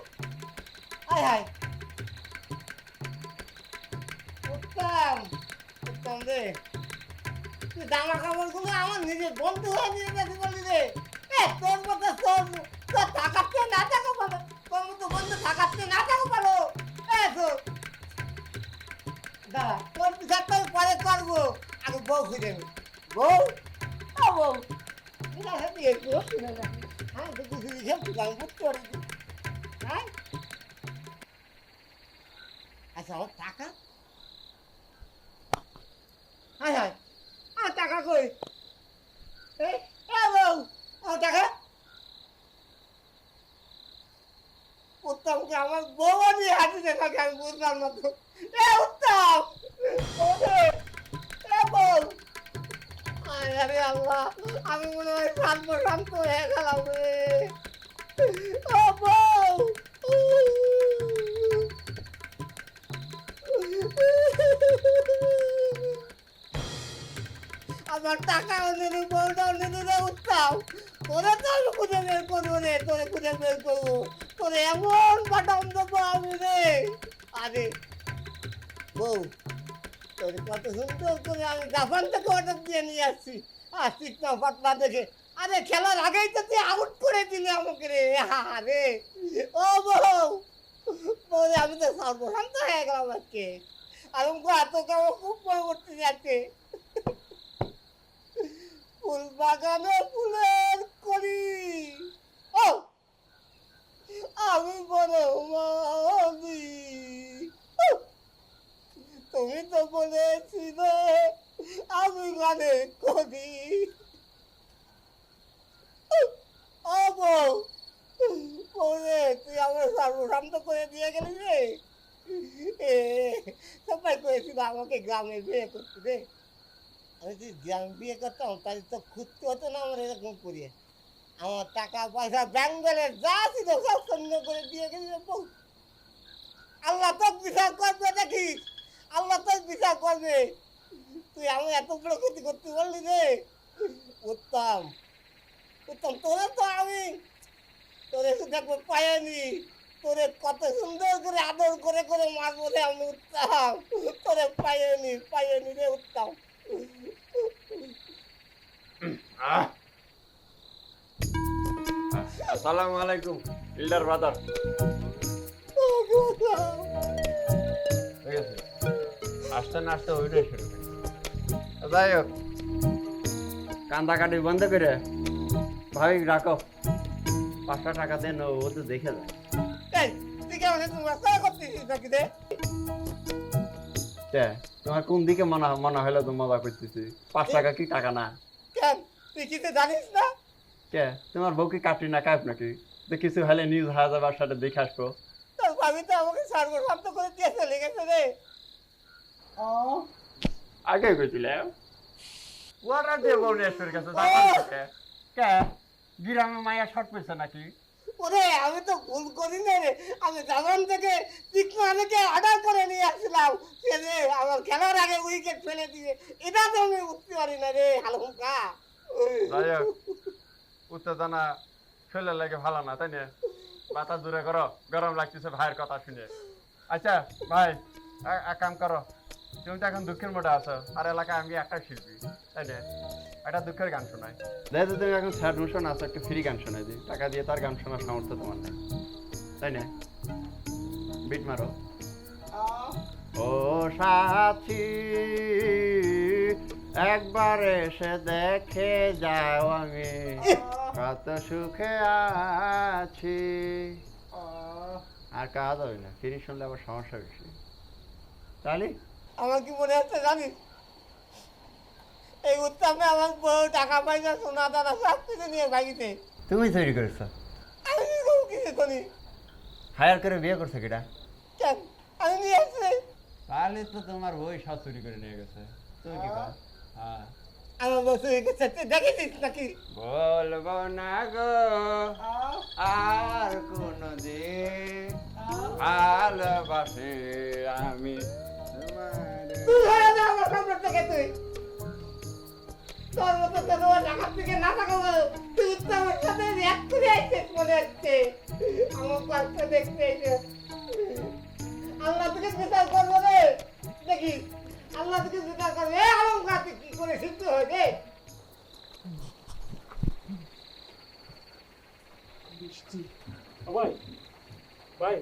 হাই হাই, উত্তম উত্তম রে, তুই জামা কাপড়গুলো আমার নিজের বন্ধু হয়ে নিয়ে গেছে বলি রে। তোর মতো তোর থাকাতে না থাকা পারো, তোর মতো বন্ধু থাকাতে না থাকা পারো। তোর দাঁড়া, তোর পিছার তো পরে করবো, আগে বউ খুঁজে নি। বউ, ও বউ, ঠিক আছে তুই একটু শুনে না। হ্যাঁ তো কিছু খেলছি আমি বুঝতে পারছি। হ্যাঁ আচ্ছা, আমার টাকা, হ্যাঁ হ্যাঁ আমার টাকা কই? বউ, আমার টাকা উত্তমকে আমার বউ আমি হাতে দেখাকে আমি বুঝলাম না তো। উত্তম, বউ, আরে আল্লাহ, আমি মনে হয় শান্ত হয়ে গেলাম রে। ও বউ, আমার টাকা নেবে, বউটাও নেবে রে উত্তম। তোরা তো আমি খুঁজে বের করবো রে, তোরে খুঁজে বের করবো, তোরে এমন পাঠাম দেবো আমি রে। আরে বউ, তোর কত সুন্দর করে আমি জাপান থেকে অর্ডার দিয়ে নিয়ে আসছি, আর চিকনা পাতলা দেখে। আরে খেলার আগেই তো তুই আউট করে দিলি আমাকে রে। আরে ও বউ, বলে আমি তো সর্বশান্ত হয়ে গেলাম আজকে। আর তোকে আমার খুব পরবর্তী যাচ্ছে। ফুল বাগানে ফুলের কলি, ও আমি বড় মালি। তুমি তো বলেছিলে আমি গানে করি। ও বউ, বলে তুই আমার সর্বশান্ত করে দিয়ে গেলি রে। সবাই করেছিল আমাকে গ্রামে বিয়ে করতে রে। আমি যদি গ্রামে বিয়ে করতাম তাহলে তো খুঁজতে হতো না আমার এরকম করিয়ে। আমার টাকা পয়সা ব্যাঙ্গলের যা ছিল সব সঙ্গে করে দিয়ে গেলি রে বউ। আল্লাহ তোর বিচার করবে নাকি? আল্লাহ তোর বিচার করবে। তুই আমি এত বড় ক্ষতি করতে বললি রে। উত্তম, উত্তম, তোরে তো আমি তোরে শুধু একবার পাইনি, তোরে কত সুন্দর করে আদর করে করে মারবো রে আমি উত্তম। তোরে পাইনি রে উত্তম। আসসালামু আলাইকুম বিল্ডার ব্রাদার। ঠিক আছে, আসতে না আসতে ওইটাই শুরু। যাই হোক, কান্দাকাটি বন্ধ করে ভাবি রাখো, 5টা টাকা দেন, ও তো দেখে যায়। এই তুই কেমন মজা করতেছিস নাকি রে? তোমার কোন দিকে মনে হলো তো মজা করতেছি? 5 টাকা কি টাকা না? কেন তুই কিছু জানিস না? কে তোমার বউ কি কাটি না কাপ নাকি? যে কিছু হলে নিউজ হয়ে যাবে, সাথে দেখে আসবো। তোর ভাবি তো আমাকে সর্বশান্ত করে দিয়ে চলে গেছে রে। আগে কইছিলে ওরা দিয়ে বউ রেস্টের কাছে জাপান থেকে। কে গ্রামে মায়া শর্ট পেয়েছে নাকি? ওরে আমি তো ভুল করি না রে, আমি জাপান থেকে চিকমানকে অর্ডার করে নিয়ে আসছিলাম। সে রে আমার খেলার আগে উইকেট ফেলে দিয়ে, এটা তো আমি বুঝতে পারি না রে হালকা। যাই হোক, উত্তেজনা শরীরের লাগে ভালো না, তাই না? বাতাস দূরে করো, গরম লাগতেছে ভাইয়ের কথা শুনে। আচ্ছা ভাই এক কাম করো, তুমি তো এখন দুঃখের মোড়ে আছো, আর এলাকায় আমি একটা শিল্পী, তাই না? একটা দুঃখের গান শোনাই, যেহেতু তুমি এখন স্যাড মোশন আছো, একটু ফ্রি গান শোনাই দিই, টাকা দিয়ে তার গান শোনার সামর্থ্য তোমার নেই, তাই না? বিট মারো। ও সাথী একবার এসে দেখে যাও আমি কত সুখে আছি। আর কাজ হবে না, ফিরি শুনলে আবার সমস্যা বেশি। তাহলে আমার কি মনে হচ্ছে জানিস, এই উত্তমে আমার বউ টাকা পয়সা সোনা দানা সব কিছু নিয়ে ভাগিতে। তুমি তৈরি করেছো? আমি কিছু করি হায়ার করে বিয়ে করছো কিটা? কেন, আমি নিয়ে আসছি। তাহলে তো তোমার বই সব চুরি করে নিয়ে গেছে, তুমি কি কর? হ্যাঁ, আমার বউ চুরি করছে, দেখেছিস নাকি? বলবো না গো আর কোনদিন ভালোবাসি আমি তোমারে। তুই হয়ে যা আমার সামনে থেকে, তুই তোর মতো তো তোমার টাকা থেকে না টাকা, তুই উত্তমের সাথে এক করে আইছিস মনে হচ্ছে। আমার পাশে দেখতে এসে আল্লাহ থেকে বিচার করবো রে, দেখি আল্লাহ থেকে বিচার করবে। এ আলম কাছে কি করে সিদ্ধ হয়ে রে? বৃষ্টি ভাই ভাই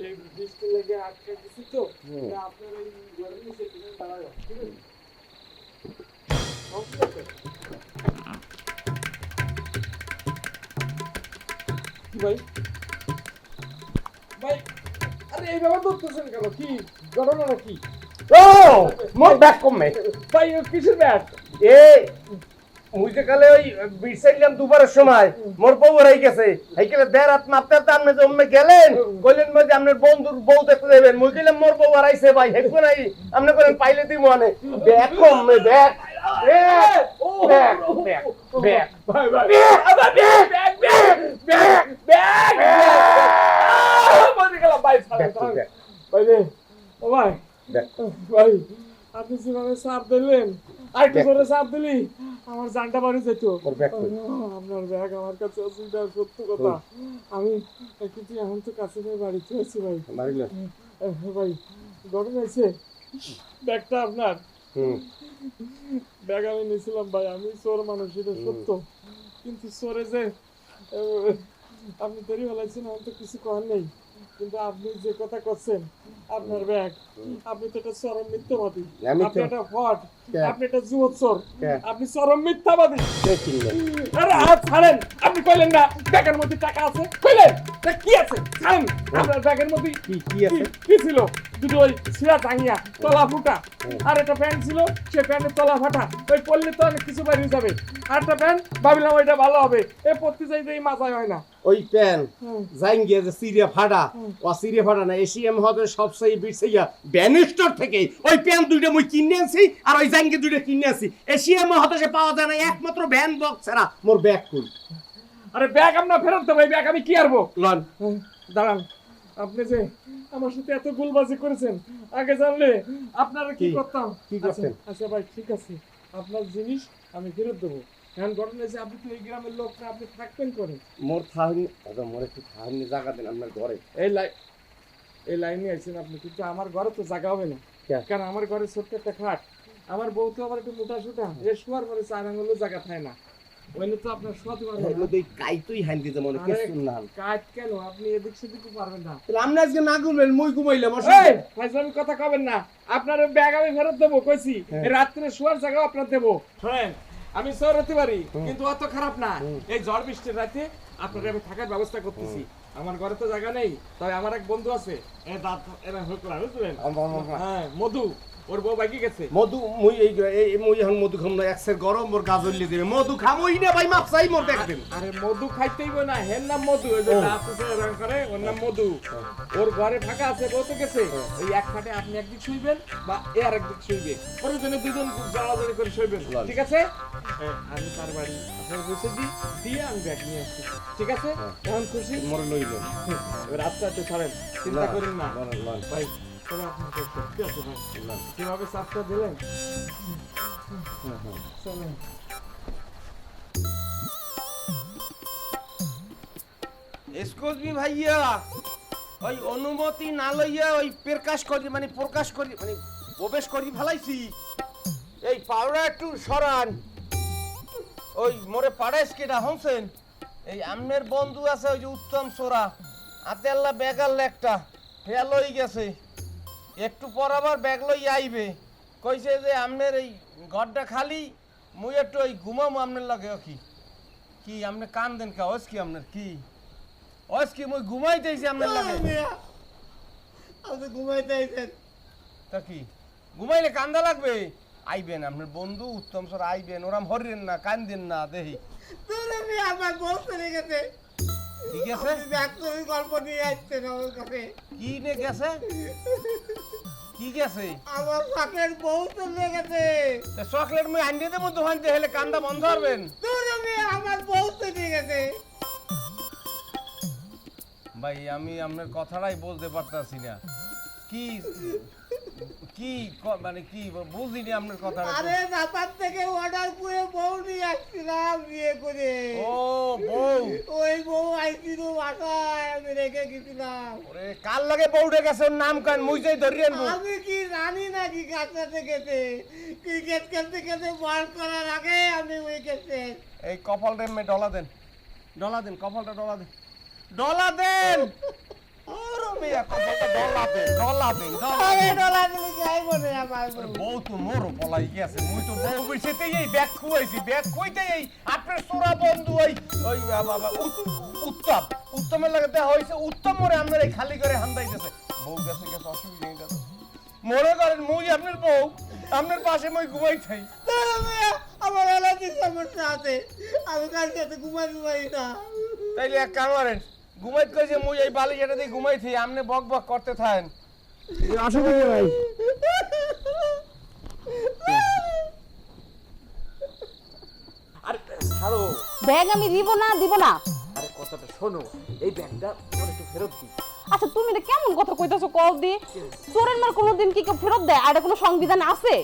এই বৃষ্টি লেগে আটকে গেছি তো, তা আপনার এই ঘরের নিচে তুমি দাঁড়াও, ঠিক আছে? সমস্যা আছে? কি ভাই ভাই, আরে এইভাবে ধরতেছেন কেন? কি ঘটনাটা কি? ও মোর ব্যাগ কমে ভাই ও কিসের ব্যাট? এ মুই যে কালে ওই বিছাইলাম দুপুরের সময় মোর বউ হারাই গেছে, এইখানে দেড় রাত মাপতে আপনি যে অম্মে গেলেন কইলেন মধ্যে আপনার বন্ধুর বউ দেখতে যাবেন, মুই কইলাম মোর বউ হারাইছে ভাই, হেকো নাই আপনি করেন পাইলে দিই মনে ব্যাগ কমে ব্যাগ ব্যাগ ব্যাগ ব্যাগ ভাই ভাই ব্যাগ ব্যাগ ব্যাগ ব্যাগ মরে গেলাম ভাই। ভাই রে ও ভাই ভাই, আপনি যেভাবে চাপ দিলেন আর একটু করে চাপ দিলি আমার জানটা বাড়ি যেত। আপনার ব্যাগ আমার কাছে আছে, এটা সত্য কথা। আমি কিন্তু এখন তো কাছে নিয়ে বাড়িতে আছি ভাই। ভাই ঘটনা হয়েছে, ব্যাগটা আপনার, ব্যাগ আমি নিয়েছিলাম ভাই। আমি চোর মানুষ, এটা সত্য, কিন্তু চোরে যে আপনি দেরি ফেলাইছেন আমার তো কিছু করার নেই, কিন্তু আপনি যে কথা করছেন আপনার ব্যাগ, আপনি তো এটা চরম মিথ্যাবাদী, আপনি একটা ফট, আপনি একটা জুয়ো চোর, আপনি চরম মিথ্যাবাদী। আরে হাত ছাড়েন, আপনি কইলেন না ব্যাগের মধ্যে টাকা আছে, কইলেন তা কি আছে? ছাড়েন, আপনার ব্যাগের মধ্যে কি আছে? কি ছিল? দুটো ওই ছিঁড়া টাঙিয়া তলা ফুটা, আর একটা প্যান্ট ছিল সে প্যান্টের তলা ফাটা, ওই পরলে তো অনেক কিছু বেরিয়ে যাবে। আর একটা প্যান্ট ভাবিলাম ওইটা ভালো হবে, এ পড়তে চাইতে এই মাথায় হয় না। ওই প্যান যাইন গিয়ে যে সিরিয়া ফাটা, ও সিরিয়া ফাটা না, এশিয়াম হবে সবচেয়ে বিটসাইয়া ব্যানিস্টার থেকে ওই প্যান দুইটা মুই কিনে আনছি, আর ওই জাঙ্গি দুইটা কিনে আনছি। এশিয়াম হতে সে পাওয়া যায় না, একমাত্র ভ্যান বক্স ছাড়া। মোর ব্যাগ কই? আরে ব্যাগ আপনার ফেরত দেবো, এই ব্যাগ আমি কি আরবো? লন দাঁড়ান, আপনি যে আমার সাথে এত গুলবাজি করেছেন, আগে জানলে আপনারা কি করতাম? কি করতেন? আচ্ছা ভাই ঠিক আছে, আপনার জিনিস আমি ফেরত দেবো। এখন ঘটনা যে আপনি তো এই গ্রামের লোক না, আপনি থাকবেন করে। মোর থাহনি দাদা, মোর একটু থাহনি জায়গা দেন আপনার ঘরে। এই লাইনে আছেন আপনি, কিন্তু আমার ঘরে তো জায়গা হবে না, কারণ আমার ঘরে ছোট্ট একটা খাট, আমার বউ তো আবার একটু মোটা সোটা, এ শোয়ার পরে 4 আঙুলের জায়গা থাকে না, ওইলে তো আপনার শোয়াতে পারবেন না। ওই কাইতুই হাইন দিতে মনে কিছু না। কাট কেন, আপনি এদিক সেদিকও পারবেন না। তাহলে আপনি আজকে না ঘুরবেন, মুই ঘুমাইলাম। এই ফাজলামি কথা কবেন না, আপনার ব্যাগ আমি ফেরত দেবো কইছি, এই রাত্রে শোয়ার জায়গা আপনার দেবো। শুনেন, আমি চোর হতে পারি কিন্তু অত খারাপ না। এই ঝড় বৃষ্টির রাতে আপনার আমি থাকার ব্যবস্থা করতেছি। আমার ঘরে তো জায়গা নেই, তবে আমার এক বন্ধু আছে, এরা হকলা বুঝলেন, হ্যাঁ মধু, ওর বউ বাকি গেছে। মধু মুই এই মুই এখন মধু খাম না, একসের গরম মোর গাজল্লি দিবে। মধু খামই না ভাই, মাপ চাই মোর দেখবেন। আরে মধু খাইতেই না, হের নাম মধু, ওই যে রাতে রং করে ওর নাম মধু। ওর ঘরে ফাঁকা আছে, বউ তো গেছে, ওই এক খাটে আপনি একদিক শুইবেন বা এ আর একদিক শুইবে, প্রয়োজনে দুজন জড়াজড়ি করে শুইবেন, ঠিক আছে? আমি তার বাড়ি আপনার বসে দিয়ে আমি ব্যাগ নিয়ে আসছি, ঠিক আছে? এখন খুশি? মোর লইলেন এবার রাতটা একটু ছাড়েন, চিন্তা করেন না ভাই। তবে আপনার সত্যি আছে ভাই, কিভাবে চাপটা দিলেন। চলেন। এক্সকিউজ মি ভাইয়া, ওই অনুমতি না লইয়া ওই প্রকাশ করি মানে প্রবেশ করি ফেলাইছি। এই পাউডার একটু সরান। ওই মোরে পাড়াইস কেটা হনছেন? এই আমনের বন্ধু আছে ওই যে উত্তম সোরা, হাতে আল্লাহ ব্যাগার লেকটা হেয়া লই গেছে, একটু পর আবার ব্যাগ লই আইবে। কইছে যে আমনের এই ঘরটা খালি, মুই একটু ওই ঘুমামো আমনের লাগে। কি আপনি কান দেন কা? ওস কি আপনার কি মুই ঘুমাইতেছি আপনার লাগে? আপনি ঘুমাইতেছেন তা কি ঘুমাইলে কান্দা লাগবে? আইবেন আপনার বন্ধু উত্তম স্যার, আইবেন, ওরাম হরিন না, কান্দেন না দেহি। তুমি আমার বউ চলে গেছে। ঠিক আছে, ডাক্তারি গল্প নিয়ে আসছেন আমার কাছে। কি নে গেছে? কি গেছে? আমার চকলেট বউ চলে গেছে। চকলেট মুই আনিয়ে দেবো দোকান দিয়ে, হেলে কান্দা বন্ধ করবেন। তুমি আমার বউ চলে গেছে। ভাই আমি আপনার কথাটাই বলতে পারতাছি না। কি কি মানে কি বুঝিনি আপনার কথাটা। আরে জাপান থেকে অর্ডার করে বউ নিয়ে আসছিলাম বিয়ে করে। ও বউ, ওই বউ আইছিল বাসায়, আমি রেখে গেছিলাম। ওরে কার লাগে বউটা গেছে? ওর নাম কান মুই যাই ধরি আনবো। আমি কি জানি নাকি কাছাতে গেছে? ক্রিকেট খেলতে খেলতে বল করার আগে আমি উইকেট শেষ। এই কপালটা এমনি ডলা দেন, কপালটা ডলা দেন, ডলা দেন। ওরে মিয়া কপালটা ডলা দেন, ডলা দেন। আরে ডলা দিলে যাই বলে আমার বউ। বউ তো মোরও পলাই গেছে, মুই তো বউ বসেতেই এই ব্যাগ খুয়াইছি, ব্যাগ খুইতে এই আপনার সোরা বন্ধু ওই ওই উত্তমের লাগে দেখা হয়েছে। উত্তম মোরে আপনার এই খালি করে হান্দাইতেছে। বউ গেছে অসুবিধা নেই দাদা, মনে করেন মুই আপনার বউ, আপনার পাশে মই ঘুমাই থাই। আমার এলাকার সমস্যা আছে, আমি কার সাথে ঘুমাইতে পারি না। তাইলে এক কাম করেন, ঘুমাইতে কইছে মুই এই বালিশ এটা দিয়ে ঘুমাই থাই, আপনি বক বক করতে থাকেন। অসুবিধা নাই। আরে ছাড়ো, ব্যাগ আমি দিব না। আরে কথাটা শোনো, এই ব্যাগটা তোমার একটু ফেরত দিই। আচ্ছা তুমি এটা কেমন কথা কইতাছো? কল দি চোরের মাল কোনোদিন কি কেউ ফেরত দেয়? আর এটা কোনো সংবিধান আছে?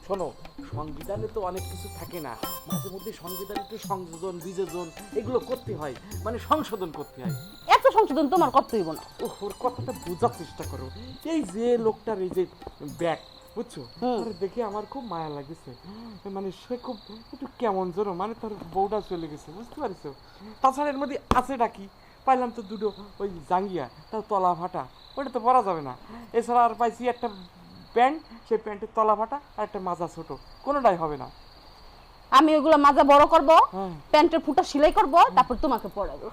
শোনো, সংবিধানে তো অনেক কিছু থাকে না, মাঝে মধ্যে সংবিধানে একটু সংযোজন বিযোজন এগুলো করতে হয়, মানে সংশোধন করতে হয়। এত সংশোধন তোমার করতে হইব না। ওর কথাটা বোঝার চেষ্টা করো। এই যে লোকটার এই যে ব্যাগ, বুঝছো, ওরে দেখে আমার খুব মায়া লাগছে। মানে সে খুব একটু কেমন যেন, মানে তার বউটা চলে গেছে, বুঝতে পারছো? তাছাড়া এর মধ্যে আছে ডাকি পাইলাম তো দুটো ওই জাঙ্গিয়া, তার তলা ফাটা, ওটা তো পরা যাবে না। এছাড়া আর পাইছি একটা প্যান্ট, সেই প্যান্টের তলা ফাটা, আর একটা মাজা ছোট, কোনোটাই হবে না। আমি ওইগুলো মাজা বড় করব, হ্যাঁ। প্যান্টের ফুটা সেলাই করব, তারপর তোমাকে পরাবো।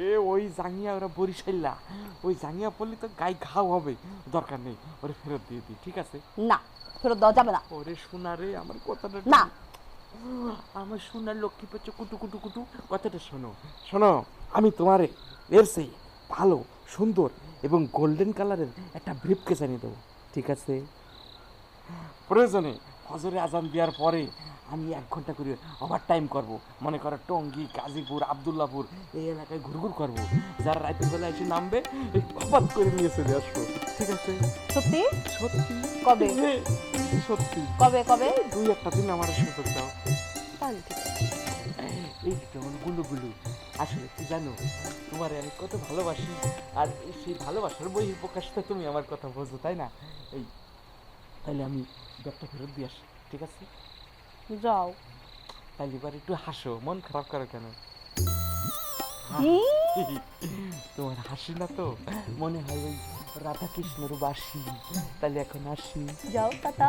এ ওই জাঙ্গিয়া ওরা বরিশাইলা, ওই জাঙ্গিয়া পরলে তো গায়ে ঘাও হবে, দরকার নেই, ওরে ফেরত দিয়ে দিই, ঠিক আছে? না, ফেরত দেওয়া যাবে না। ওরে শোনা রে, আমার কথাটা না। আমার শোনার লক্ষ্মী পাচ্ছ, কুটু কুটু কুটু, কথাটা শোনো। শোনো, আমি তোমারে এর সেই ভালো সুন্দর এবং গোল্ডেন কালারের একটা ব্রিফকেস এনে দেবো, ঠিক আছে? প্রয়োজনে ফজরে আজান দেওয়ার পরে আমি 1 ঘন্টা করে ওভার টাইম করবো, মনে করো টঙ্গী, গাজীপুর, আবদুল্লাপুর এই এলাকায় ঘুরঘুর করবো। যারা রাতের বেলা এসে নামবে এই খপাত করে নিয়ে চলে আসবো, ঠিক আছে? সত্যি? সত্যি? কবে? সত্যি। কবে? 2-1 দিন আমার সুযোগ দাও। তাহলে ঠিক আছে। এই কেমন গুলু আসলে কি জানো, তোমার আমি কত ভালোবাসি, আর সেই ভালোবাসার বহিঃপ্রকাশটা তুমি আমার কথা বোঝো, তাই না? এই তাইলে আমি ব্যাগটা ফেরত দিয়ে আসি, ঠিক আছে? যাও। তাইলে এবার একটু হাসো, মন খারাপ করো কেন? তোমার হাসি না তো মনে হয় ওই রাধা কৃষ্ণের বাসি। তাহলে এখন আসি, যাও, টাটা।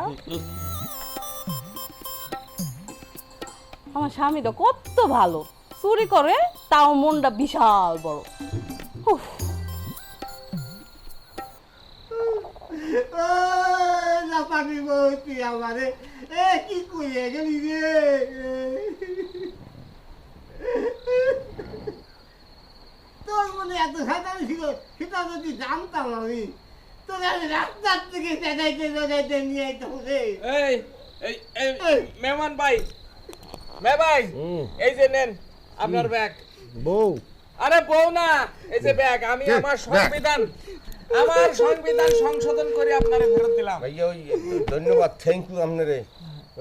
আমার স্বামীটা কত ভালো, চুরি করে তাও মনটা বিশাল বড়। উফ। জাপানি বউ তুই আমারে কি কইয়ে গেলি রে? তোর মনে এত সাঁতার ছিল, সেটা যদি জানতাম আমি, তোর আমি রাস্তার থেকে চেঁচাইতে নিয়ে আইতাম রে। এই এই এই মেহমান ভাই, এই যে নেন আপনার ব্যাগ। বউ আরে বউ না, এই যে ব্যাগ, আমি আমার সংবিধান সংশোধন করে আপনারে ফেরত দিলাম। ভাইয়া ওই ধন্যবাদ, থ্যাংক ইউ আপনারে।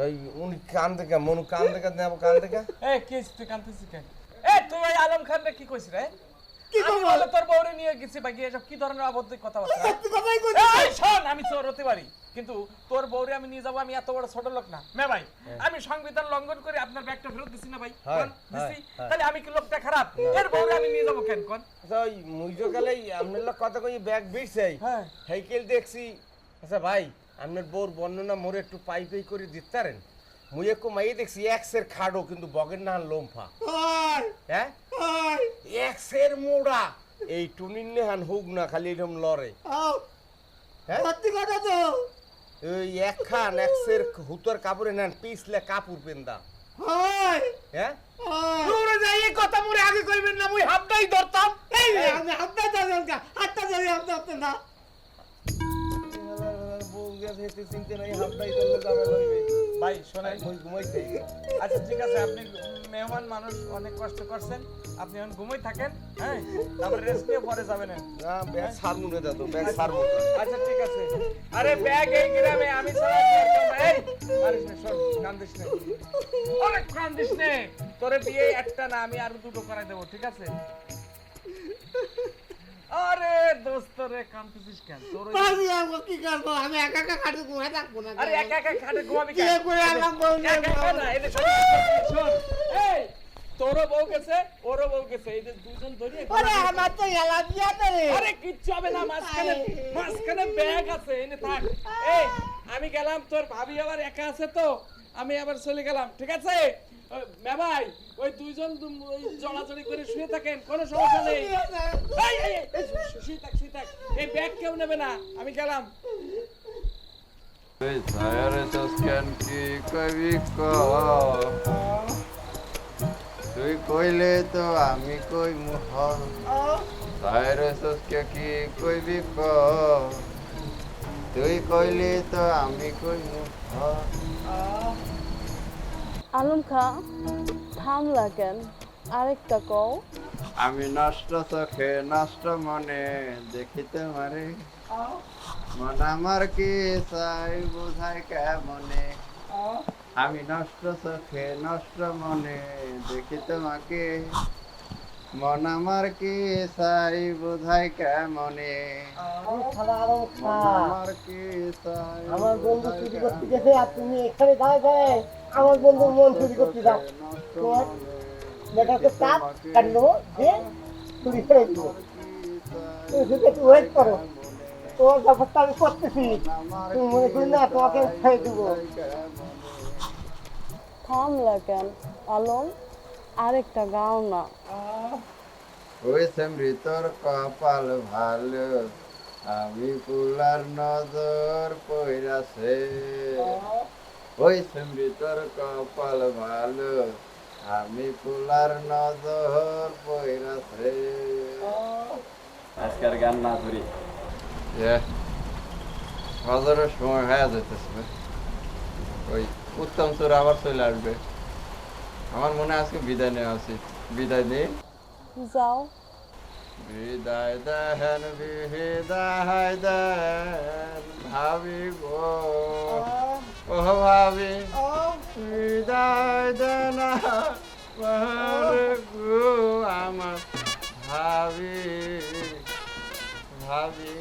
ওই উনি কান দেখা মনু কান দেখা নেব, কান দেখা। এ কি তুই কাঁদতেছিস কেন? এ তুই ওই আলম খান রে কি কইছিস রে? কি আমি খবর? বলে তোর বউরে নিয়ে গেছি ভাই এসব কি ধরনের অবৈধ কথাবার্তা সত্যি কথাই কইছিস? এই শোন আমি চোর হতে পারি কিন্তু তোর বউরে আমি নিয়ে যাবো আমি এত বড় ছোট লোক না মে ভাই আমি সংবিধান লঙ্ঘন করে আপনার ব্যাগটা ফেরত দিছি না ভাই কোন দিছি তাহলে আমি কি লোকটা খারাপ এর বউরে আমি নিয়ে যাবো কেন কোন আচ্ছা ওই মুইজো গেলেই আপনার লোক কথা কই ব্যাগ বিরছে হ্যাঁ সাইকেল দেখছি আচ্ছা ভাই আপনার বউর বর্ণনা মোরে একটু পাই করে দিতে পারেন মুই একটু মাইয়ে দেখছি এক্সের খাড়ো কিন্তু বগের না লোমফা হ্যাঁ এক্সের মোড়া এই টুনির নেহান হোক না খালি এরকম লড়ে হ্যাঁ সত্যি কথা তো। ওই একখান এক্সের হুতোর কাপড়ে নেন পিছলে কাপড় পেন্দা হয় হ্যাঁ তোরে যাই এই কথা মোরে আগে কইবেন না মুই হাতটাই ধরতাম এই রে, আমি হাতটা ধরে হাতটা ধরে হাতটা না। বউ গেছে চিনতে নাই হাতটাই ধরলে যাবে লইবে ভাই শোনেন মুই ঘুমাইতে আচ্ছা ঠিক আছে আপনি মেহমান মানুষ অনেক কষ্ট করছেন আপনি এখন ঘুমাই থাকেন হ্যাঁ তারপরে রেস্ট নিয়ে পরে যাবেন না ব্যাগ সারমু রে দাদু ব্যাগ সারমু আচ্ছা ঠিক আছে আরে ব্যাগ এই গ্রামে আমি ছাড়া কি আর কেউ নাই? এই আরে শোন কান্দিস না অনেক কান্দিস নে তোরে বিয়ে একটা না আমি আরো দুটো করাই দেবো ঠিক আছে আরে দোস্ত রে কান্দিস কেন তোর ওই- আমি আমগো কি করব? আমি একা একা খাটে ঘুমাই থাকবো না। আরে একা একা খাটে ঘুমাবি কি কেন করে আমার বউ নিয়ে একা একা না এই যে শোন এই তোরও বউ গেছে ওরও বউ গেছে এই যে দুজন ধরে ওরে আমার তো এলা দিয়া তো রে। আরে কিচ্ছু হবে না মাঝখানে ব্যাগ আছে এনে থাক এই আমি গেলাম তোর ভাবি আবার একা আছে তো আমি আবার চলে গেলাম ঠিক আছে ভাই ওই দুইজন ওই জড়াজড়ি করে শুয়ে থাকেন কোনো সমস্যা নেই এই, শুয়ে থাক এই ব্যাগ কেউ নেবে না আমি গেলাম তুই ছায়ারে সস্কেন কি কবি ক তুই কইলে তো আমি কই মুহ ছায়ারে সস্কে কি কইবি ক তুই কইলে তো আমি কই মুহ আলম খা থামলা কেন আরেকটা কও আমি নষ্ট চোখে নষ্ট মনে দেখিতে মারে মন আমার কি চাই বোঝাই কেমনে আমি নষ্ট চোখে নষ্ট মনে দেখি তোমাকে মন আমার কি চাই বোঝাই কেমনে মন আমার কি চাই আমার বন্ধু বোঝাই চুরি করতে কেমনে। গেছে আর তুমি এখানে দাঁড়ায় দাঁড়ায় আমার বন্ধুর মন চুরি করতে যাও নষ্ট তোমার মনে মেয়েটাকে দেখি চাপ তোমাকে। কাটলো যে চুরি করে দিব কি চাই তুমি শুধু একটু ওয়েট করো কেমনে। তোমার ব্যাপারটা আমি করতেছি আমার তুমি মনে করি না তোমাকে ছেড়ে দিব বোঝাই কেমনে। থামলা কেন আলম আরেকটা গাও না ওই মৃতর কপাল ভালো আমি পুলার নজর পইরাছে ওই মৃতর কপাল ভালো আমি পুলার নজর পইরাছে আজকের গান না ধরি হজরের সময় হয়ে যেতেছে ওই উত্তম সুর আবার চলে আসবে আমার মনে হয় আজকে বিদায় নেওয়া উচিত বিদায় নেই যাও বিদায় দেন বিদায় দেন ভাবি গো ও ভাবি বিদায় দেন আমার গো আমার ভাবি ভাবি